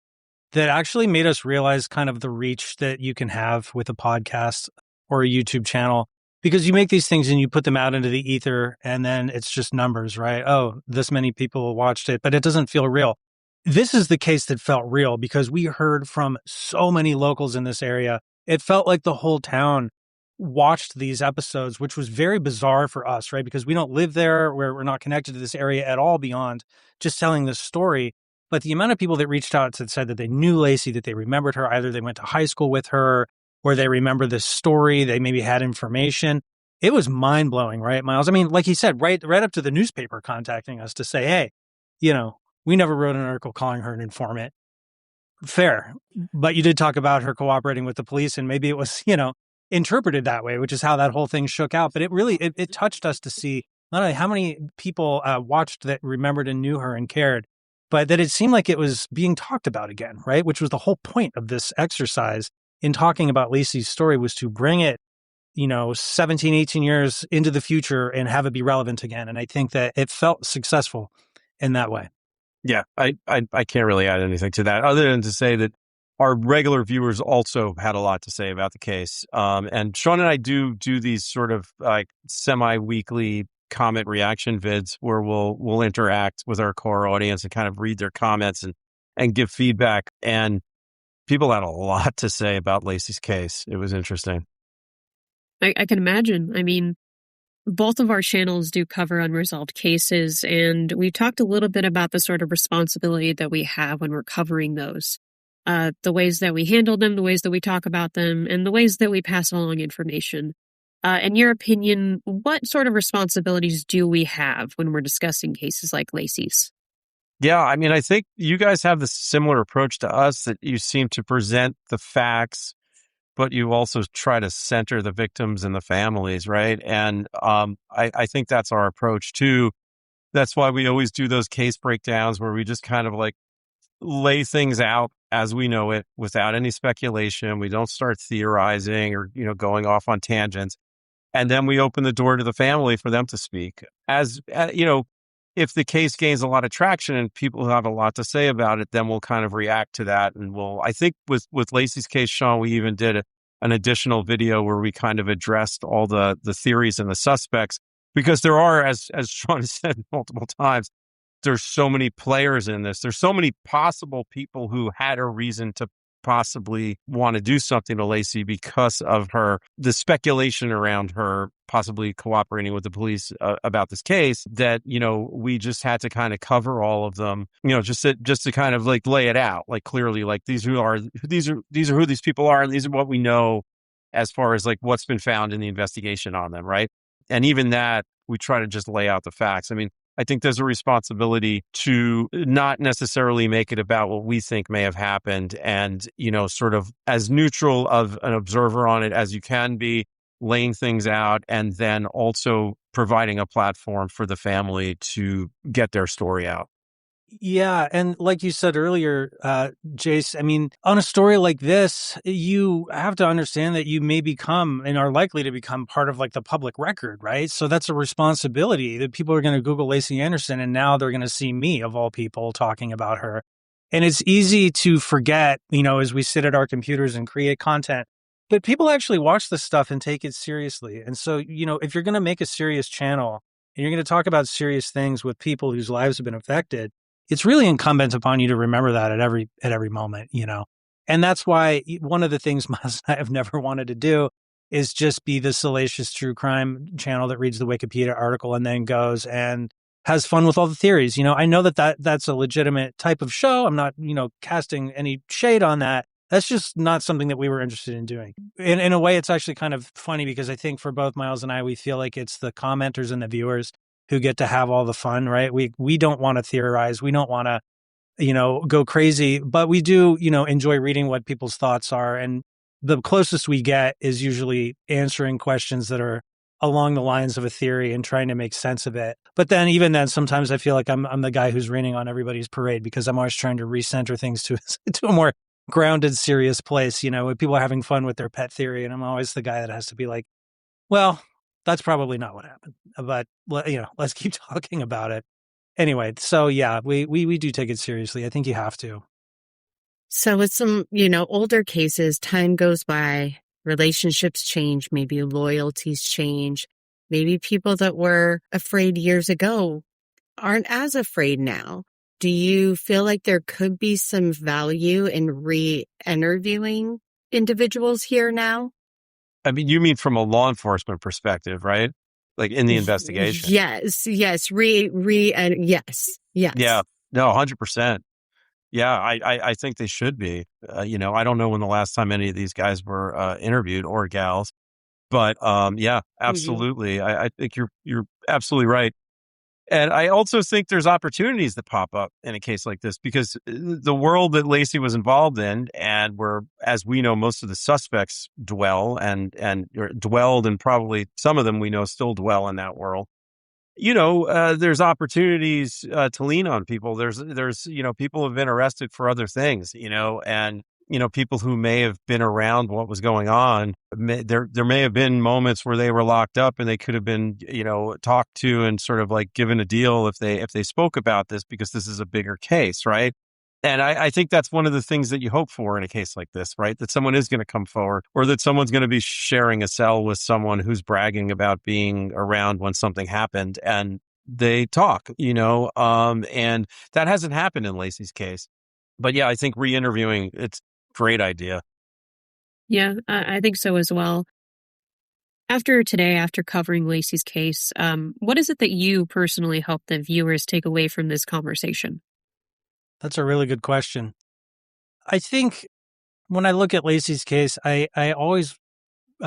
that actually made us realize kind of the reach that you can have with a podcast or a YouTube channel, because you make these things and you put them out into the ether and then it's just numbers, right? Oh, this many people watched it, but it doesn't feel real. This is the case that felt real because we heard from so many locals in this area. It felt like the whole town watched these episodes, which was very bizarre for us, right? Because we don't live there, we're not connected to this area at all beyond just telling this story. But the amount of people that reached out and said that they knew Lacey, that they remembered her, either they went to high school with her or they remember this story, they maybe had information. It was mind blowing, right, Miles? I mean, like he said, right up to the newspaper contacting us to say, hey, we never wrote an article calling her an informant. Fair. But you did talk about her cooperating with the police, and maybe it was, interpreted that way, which is how that whole thing shook out. But it really, it touched us to see not only how many people watched that remembered and knew her and cared, but that it seemed like it was being talked about again, right? Which was the whole point of this exercise in talking about Lacey's story, was to bring it, 17, 18 years into the future and have it be relevant again. And I think that it felt successful in that way. Yeah, I can't really add anything to that other than to say that our regular viewers also had a lot to say about the case. And Shawn and I do these sort of like semi-weekly comment reaction vids where we'll interact with our core audience and kind of read their comments and give feedback. And people had a lot to say about Lacey's case. It was interesting. I can imagine. I mean, both of our channels do cover unresolved cases, and we talked a little bit about the sort of responsibility that we have when we're covering those. The ways that we handle them, the ways that we talk about them, and the ways that we pass along information. In your opinion, what sort of responsibilities do we have when we're discussing cases like Lacey's? Yeah, I mean, I think you guys have this similar approach to us, that you seem to present the facts, but you also try to center the victims and the families, right? And I think that's our approach too. That's why we always do those case breakdowns where we just kind of like lay things out as we know it without any speculation. We don't start theorizing or, going off on tangents. And then we open the door to the family for them to speak. As if the case gains a lot of traction and people have a lot to say about it, then we'll kind of react to that. And I think with Lacey's case, Shawn, we even did an additional video where we kind of addressed all the theories and the suspects, because there are, as Shawn has said multiple times, there's so many players in this. There's so many possible people who had a reason to possibly want to do something to Lacey because of the speculation around her possibly cooperating with the police about this case, that, we just had to kind of cover all of them, just to kind of like lay it out, like clearly, like these are who these people are. And these are what we know as far as like what's been found in the investigation on them. Right. And even that, we try to just lay out the facts. I mean, I think there's a responsibility to not necessarily make it about what we think may have happened, and, sort of as neutral of an observer on it as you can be, laying things out, and then also providing a platform for the family to get their story out. Yeah. And like you said earlier, Jace, I mean, on a story like this, you have to understand that you may become and are likely to become part of like the public record, right? So that's a responsibility that people are going to Google Lacey Anderson, and now they're going to see me, of all people, talking about her. And it's easy to forget, as we sit at our computers and create content, but people actually watch this stuff and take it seriously. And so, if you're going to make a serious channel and you're going to talk about serious things with people whose lives have been affected, it's really incumbent upon you to remember that at every moment, And that's why one of the things Miles and I have never wanted to do is just be the salacious true crime channel that reads the Wikipedia article and then goes and has fun with all the theories. I know that's a legitimate type of show. I'm not, casting any shade on that. That's just not something that we were interested in doing. In a way, it's actually kind of funny because I think for both Miles and I, we feel like it's the commenters and the viewers who get to have all the fun, right? We don't want to theorize. We don't want to, go crazy, but we do, enjoy reading what people's thoughts are. And the closest we get is usually answering questions that are along the lines of a theory and trying to make sense of it. But then even then, sometimes I feel like I'm the guy who's raining on everybody's parade, because I'm always trying to recenter things to a more grounded, serious place, when people are having fun with their pet theory. And I'm always the guy that has to be like, Well, that's probably not what happened, but let's keep talking about it. Anyway, so yeah, we do take it seriously. I think you have to. So with some, older cases, time goes by, relationships change, maybe loyalties change. Maybe people that were afraid years ago aren't as afraid now. Do you feel like there could be some value in re-interviewing individuals here now? I mean, you mean from a law enforcement perspective, right? Like in the investigation. Yes. Yes. Yes. Yeah. No, 100%. Yeah, I think they should be. I don't know when the last time any of these guys were interviewed, or gals, but yeah, absolutely. I think you're absolutely right. And I also think there's opportunities that pop up in a case like this, because the world that Lacey was involved in, and where, as we know, most of the suspects dwell and dwelled, and probably some of them we know still dwell in that world. There's opportunities to lean on people. There's people have been arrested for other things, and people who may have been around what was going on. There may have been moments where they were locked up and they could have been, talked to and sort of like given a deal if they spoke about this, because this is a bigger case, right? And I think that's one of the things that you hope for in a case like this, right? That someone is going to come forward, or that someone's going to be sharing a cell with someone who's bragging about being around when something happened, and they talk, and that hasn't happened in Lacey's case. But yeah, I think re-interviewing, it's a great idea. Yeah, I think so as well. After covering Lacey's case, what is it that you personally hope the viewers take away from this conversation? That's a really good question. I think when I look at Lacey's case, I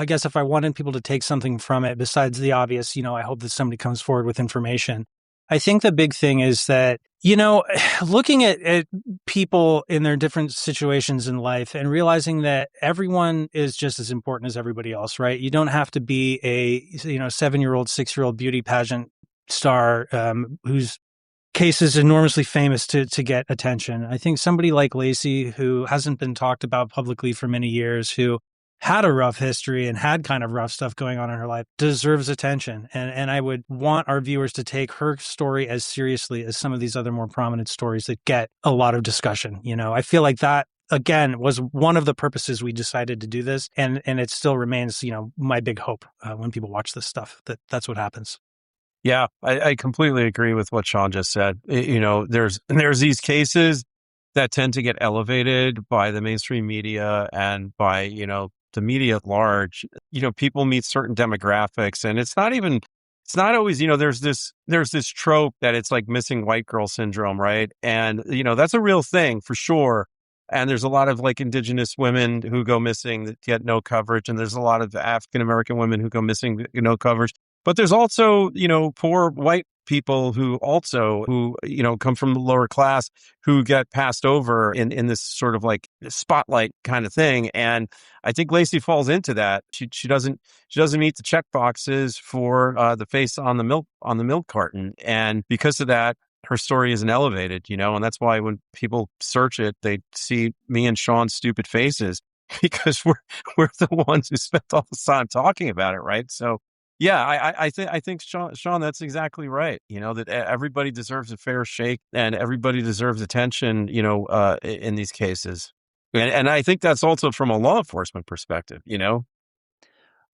guess if I wanted people to take something from it besides the obvious, I hope that somebody comes forward with information. I think the big thing is that, looking at people in their different situations in life and realizing that everyone is just as important as everybody else, right? You don't have to be a, 7-year-old, 6-year-old beauty pageant star whose case is enormously famous to get attention. I think somebody like Lacey, who hasn't been talked about publicly for many years, who had a rough history and had kind of rough stuff going on in her life, deserves attention. And I would want our viewers to take her story as seriously as some of these other more prominent stories that get a lot of discussion. I feel like that, again, was one of the purposes we decided to do this. And it still remains, my big hope when people watch this stuff, that's what happens. Yeah, I completely agree with what Shawn just said. There's these cases that tend to get elevated by the mainstream media and by, the media at large. People meet certain demographics, and it's not always, there's this trope that it's like missing white girl syndrome, right? And, that's a real thing for sure. And there's a lot of like Indigenous women who go missing that get no coverage. And there's a lot of African-American women who go missing, no coverage. But there's also, poor white people who come from the lower class, who get passed over in this sort of like spotlight kind of thing. And I think Lacey falls into that. She doesn't meet the check boxes for the face on the milk carton. And because of that, her story isn't elevated, and that's why when people search it, they see me and Shawn's stupid faces, because we're the ones who spent all this time talking about it, right? So yeah, I think Shawn, that's exactly right. That everybody deserves a fair shake and everybody deserves attention, in these cases. And I think that's also from a law enforcement perspective,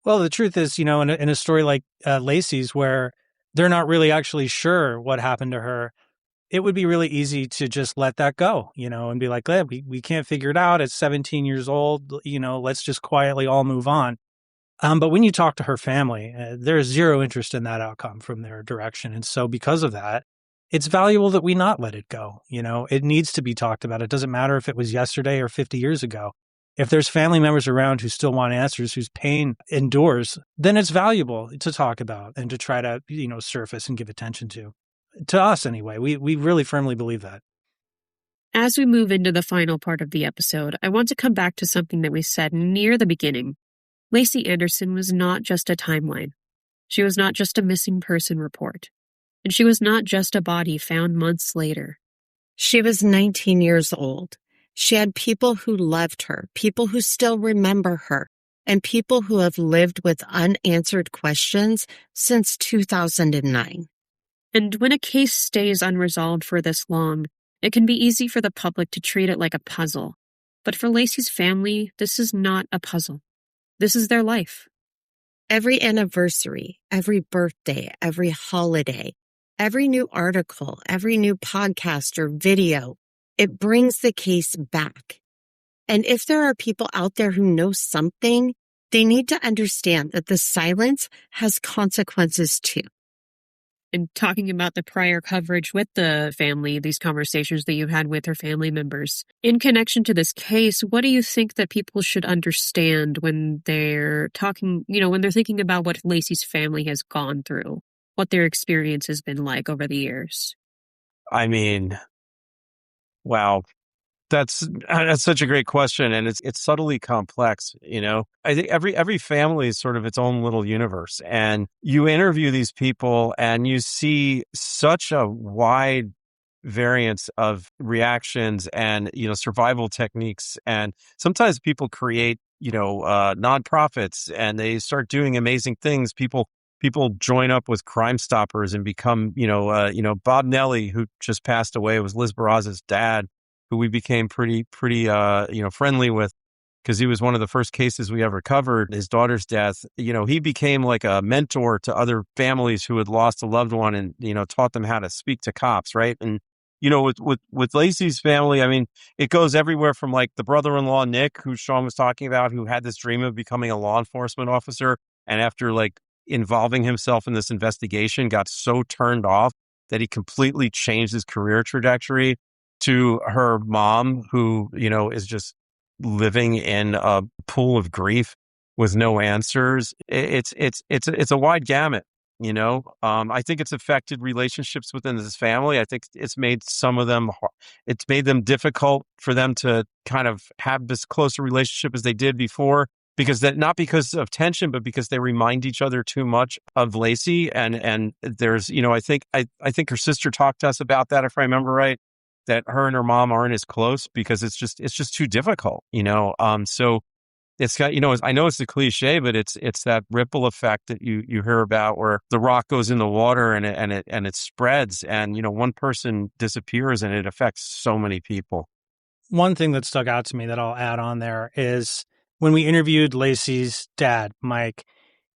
Well, the truth is, in a story like Lacey's, where they're not really actually sure what happened to her, it would be really easy to just let that go, and be like, we can't figure it out. It's 17 years old, let's just quietly all move on. But when you talk to her family, there's zero interest in that outcome from their direction. And so because of that, it's valuable that we not let it go. It needs to be talked about. It doesn't matter if it was yesterday or 50 years ago. If there's family members around who still want answers, whose pain endures, then it's valuable to talk about and to try to, surface and give attention to. To us, anyway, we really firmly believe that. As we move into the final part of the episode, I want to come back to something that we said near the beginning. Lacey Anderson was not just a timeline. She was not just a missing person report. And she was not just a body found months later. She was 19 years old. She had people who loved her, people who still remember her. and people who have lived with unanswered questions since 2009. And when a case stays unresolved for this long, it can be easy for the public to treat it like a puzzle. But for Lacey's family, this is not a puzzle. This is their life. Every anniversary, every birthday, every holiday, every new article, every new podcast or video, it brings the case back. And if there are people out there who know something, they need to understand that the silence has consequences too. And talking about the prior coverage with the family, these conversations that you had with her family members, in connection to this case, what do you think that people should understand when they're talking, when they're thinking about what Lacey's family has gone through, what their experience has been like over the years? I mean, wow. That's such a great question, and it's subtly complex. I think every family is sort of its own little universe, and you interview these people, and you see such a wide variance of reactions and survival techniques. And sometimes people create nonprofits, and they start doing amazing things. People join up with Crime Stoppers and become Bob Nelly, who just passed away, was Liz Barraza's dad, who we became pretty friendly with because he was one of the first cases we ever covered, his daughter's death. He became like a mentor to other families who had lost a loved one and, taught them how to speak to cops, right? And, with Lacey's family, I mean, it goes everywhere from like the brother-in-law, Nick, who Shawn was talking about, who had this dream of becoming a law enforcement officer. And after like involving himself in this investigation, got so turned off that he completely changed his career trajectory, to her mom, who, is just living in a pool of grief with no answers. It's a wide gamut, I think it's affected relationships within this family. I think it's made it's made them difficult for them to kind of have this closer relationship as they did before, not because of tension, but because they remind each other too much of Lacey. And there's, I think her sister talked to us about that, if I remember right, that her and her mom aren't as close because it's just too difficult, so it's got, I know it's a cliche, but it's that ripple effect that you hear about where the rock goes in the water and it spreads, and, one person disappears and it affects so many people. One thing that stuck out to me that I'll add on there is when we interviewed Lacey's dad, Mike,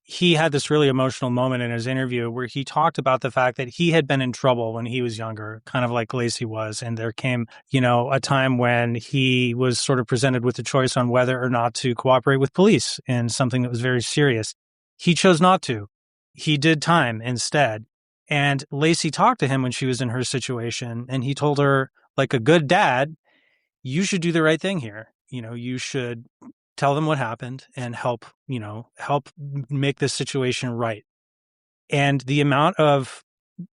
he had this really emotional moment in his interview where he talked about the fact that he had been in trouble when he was younger, kind of like Lacey was. And there came, a time when he was sort of presented with the choice on whether or not to cooperate with police in something that was very serious. He chose not to. He did time instead. And Lacey talked to him when she was in her situation, and he told her, like a good dad, you should do the right thing here. You should tell them what happened and help make this situation right. And the amount of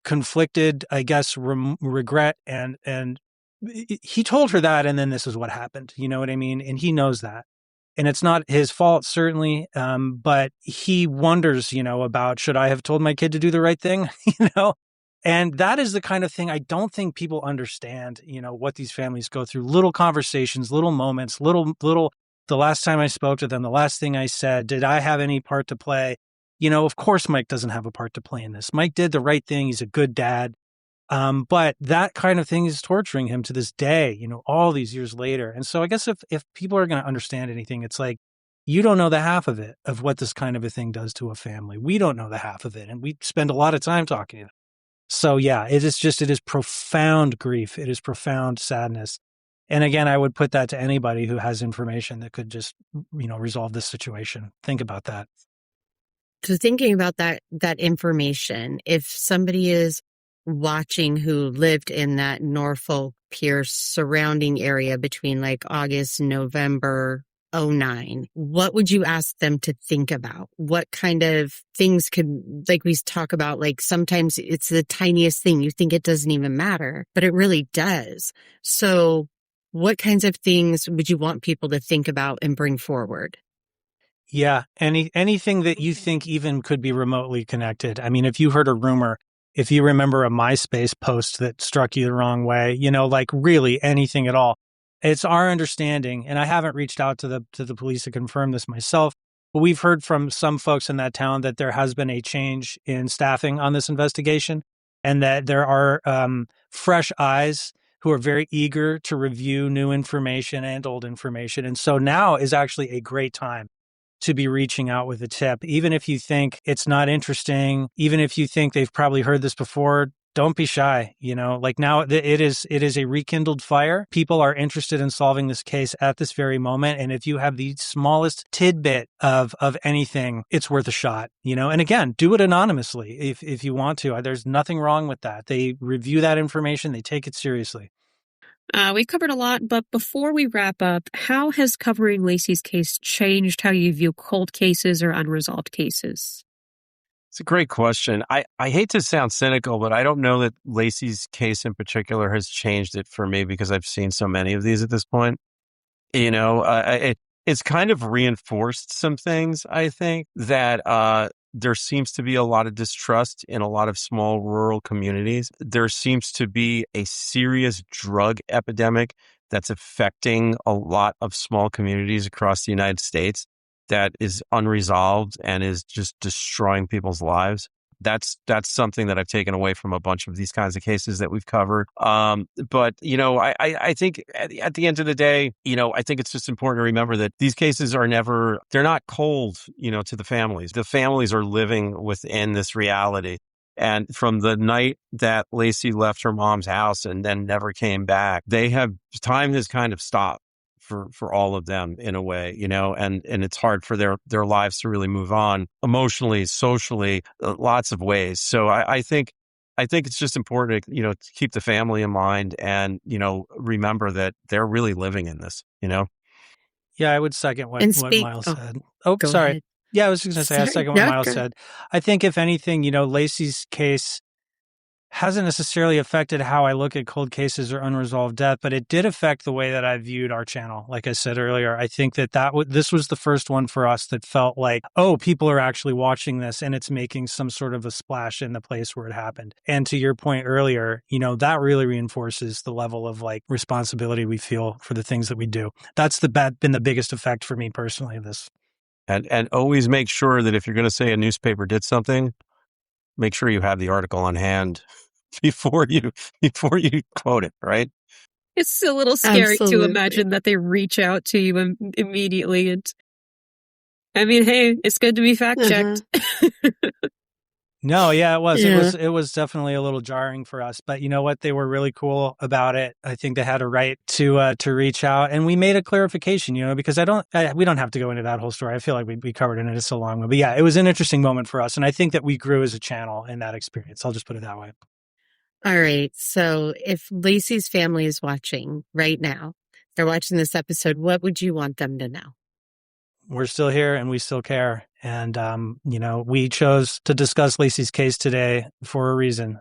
conflicted, I guess, regret and he told her that, and then this is what happened. You know what I mean? And he knows that. And it's not his fault, certainly, but he wonders, about, should I have told my kid to do the right thing? And that is the kind of thing I don't think people understand, what these families go through. Little conversations, little moments, little the last time I spoke to them, the last thing I said, did I have any part to play? Of course, Mike doesn't have a part to play in this. Mike did the right thing. He's a good dad. But that kind of thing is torturing him to this day, all these years later. And so I guess if people are going to understand anything, it's like, you don't know the half of it, of what this kind of a thing does to a family. We don't know the half of it. And we spend a lot of time talking to them. So yeah, it is profound grief. It is profound sadness. And again, I would put that to anybody who has information that could just, resolve this situation. Think about that. So thinking about that information, if somebody is watching who lived in that Norfolk Pierce surrounding area between like August, November 2009, what would you ask them to think about? What kind of things could, like we talk about, like sometimes it's the tiniest thing. You think it doesn't even matter, but it really does. So what kinds of things would you want people to think about and bring forward? Yeah, anything that you think even could be remotely connected. I mean, if you heard a rumor, if you remember a MySpace post that struck you the wrong way, like really anything at all. It's our understanding, and I haven't reached out to the police to confirm this myself, But we've heard from some folks in that town that there has been a change in staffing on this investigation, and that there are fresh eyes who are very eager to review new information and old information. And so now is actually a great time to be reaching out with a tip. Even if you think it's not interesting, even if you think they've probably heard this before, don't be shy. Like now it is a rekindled fire. People are interested in solving this case at this very moment. And if you have the smallest tidbit of anything, it's worth a shot, and again, do it anonymously if you want to. There's nothing wrong with that. They review that information. They take it seriously. We covered a lot, but before we wrap up, how has covering Lacey's case changed how you view cold cases or unresolved cases? It's a great question. I hate to sound cynical, but I don't know that Lacey's case in particular has changed it for me because I've seen so many of these at this point. It's kind of reinforced some things, I think, that there seems to be a lot of distrust in a lot of small rural communities. There seems to be a serious drug epidemic that's affecting a lot of small communities across the United States that is unresolved and is just destroying people's lives. That's something that I've taken away from a bunch of these kinds of cases that we've covered. But I think at the end of the day, I think it's just important to remember that these cases they're not cold, to the families. The families are living within this reality. And from the night that Lacey left her mom's house and then never came back, time has kind of stopped for all of them in a way, and it's hard for their lives to really move on emotionally, socially, lots of ways. So I think it's just important to, to keep the family in mind and, remember that they're really living in this, Yeah, I would second what Miles said. Go sorry. ahead. Yeah, I was just going to say, I second what Miles said. I think if anything, Lacey's case hasn't necessarily affected how I look at cold cases or unresolved death, but it did affect the way that I viewed our channel. Like I said earlier, I think this was the first one for us that felt like, oh, people are actually watching this and it's making some sort of a splash in the place where it happened. And to your point earlier, that really reinforces the level of like responsibility we feel for the things that we do. That's been the biggest effect for me personally of this. And always make sure that if you're going to say a newspaper did something, make sure you have the article on hand before you quote it, right? It's a little scary to imagine that they reach out to you immediately. And I mean, hey, it's good to be fact checked. No, yeah, it was. Yeah. It was definitely a little jarring for us, but you know what? They were really cool about it. I think they had a right to reach out, and we made a clarification, because we don't have to go into that whole story. I feel like we covered it, and it's so long, but yeah, it was an interesting moment for us, and I think that we grew as a channel in that experience. I'll just put it that way. All right. So if Lacey's family is watching right now, they're watching this episode, what would you want them to know? We're still here and we still care. And, we chose to discuss Lacey's case today for a reason.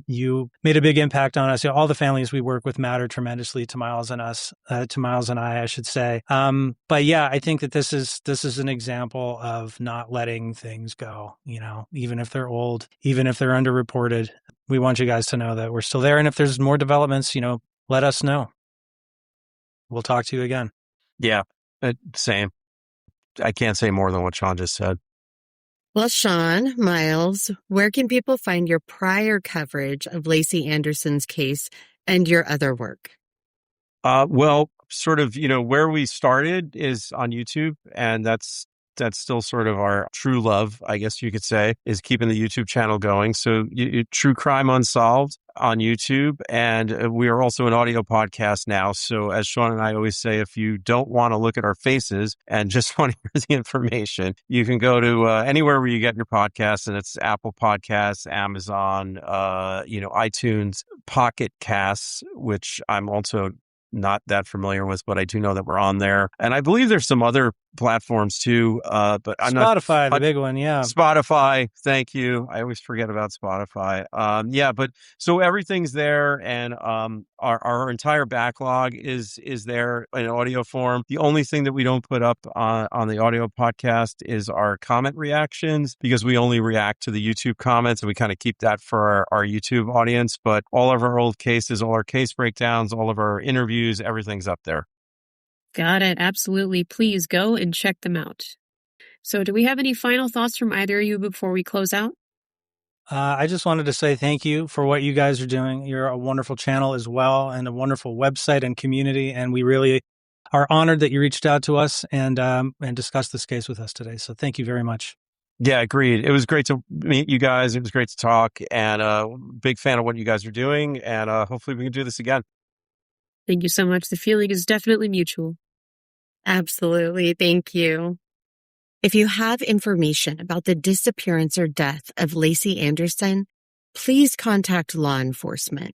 You made a big impact on us. All the families we work with matter tremendously to Miles and I should say. But yeah, I think that this is an example of not letting things go, even if they're old, even if they're underreported. We want you guys to know that we're still there. And if there's more developments, let us know. We'll talk to you again. Yeah, same. I can't say more than what Shawn just said. Well, Shawn, Miles, where can people find your prior coverage of Lacey Anderson's case and your other work? Well, sort of, where we started is on YouTube, and that's still sort of our true love, I guess you could say, is keeping the YouTube channel going. So True Crime Unsolved on YouTube. And we are also an audio podcast now. So as Shawn and I always say, if you don't want to look at our faces and just want to hear the information, you can go to anywhere where you get your podcasts, and it's Apple Podcasts, Amazon, iTunes, Pocket Casts, which I'm also not that familiar with, but I do know that we're on there. And I believe there's some other platforms too, but I'm Spotify, the big one, yeah. Spotify, thank you. I always forget about Spotify. But so everything's there, and our entire backlog is there in audio form. The only thing that we don't put up on the audio podcast is our comment reactions, because we only react to the YouTube comments, and we kind of keep that for our YouTube audience. But all of our old cases, all our case breakdowns, all of our interviews, everything's up there. Got it. Absolutely. Please go and check them out. So do we have any final thoughts from either of you before we close out? I just wanted to say thank you for what you guys are doing. You're a wonderful channel as well, and a wonderful website and community. And we really are honored that you reached out to us and discussed this case with us today. So thank you very much. Yeah, agreed. It was great to meet you guys. It was great to talk, and big fan of what you guys are doing. And hopefully we can do this again. Thank you so much. The feeling is definitely mutual. Absolutely. Thank you. If you have information about the disappearance or death of Lacey Anderson, please contact law enforcement.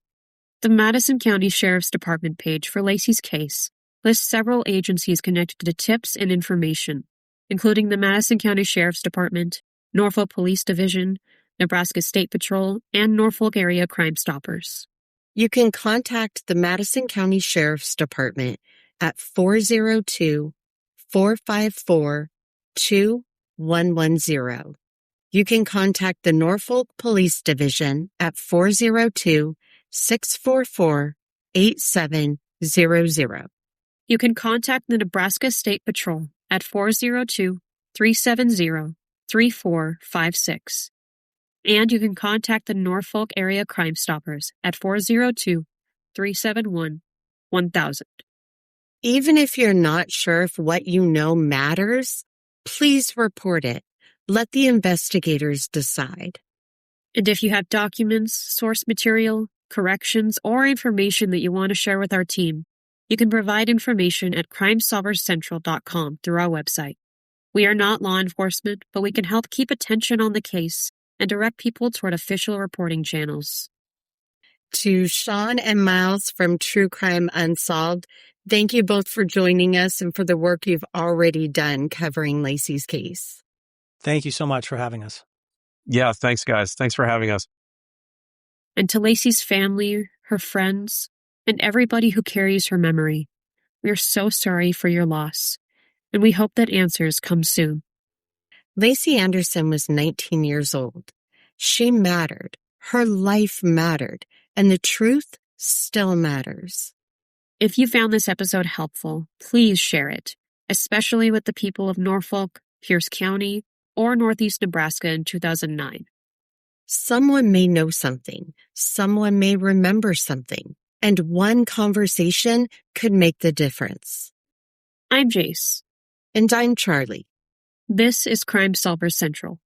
The Madison County Sheriff's Department page for Lacey's case lists several agencies connected to tips and information, including the Madison County Sheriff's Department, Norfolk Police Division, Nebraska State Patrol, and Norfolk Area Crime Stoppers. You can contact the Madison County Sheriff's Department at 402-454-2110. You can contact the Norfolk Police Division at 402-644-8700. You can contact the Nebraska State Patrol at 402-370-3456. And you can contact the Norfolk Area Crime Stoppers at 402-371-1000. Even if you're not sure if what you know matters, please report it. Let the investigators decide. And if you have documents, source material, corrections, or information that you want to share with our team, you can provide information at crimesolverscentral.com through our website. We are not law enforcement, but we can help keep attention on the case and direct people toward official reporting channels. To Shawn and Miles from True Crime Unsolved, thank you both for joining us and for the work you've already done covering Lacey's case. Thank you so much for having us. Yeah, thanks, guys. Thanks for having us. And to Lacey's family, her friends, and everybody who carries her memory, we are so sorry for your loss, and we hope that answers come soon. Lacey Anderson was 19 years old. She mattered. Her life mattered. And the truth still matters. If you found this episode helpful, please share it, especially with the people of Norfolk, Pierce County, or Northeast Nebraska in 2009. Someone may know something. Someone may remember something. And one conversation could make the difference. I'm Jace. And I'm Charlie. This is Crime Solvers Central.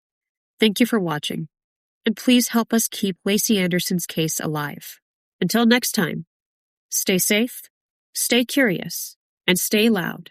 Thank you for watching. And please help us keep Lacey Anderson's case alive. Until next time, stay safe, stay curious, and stay loud.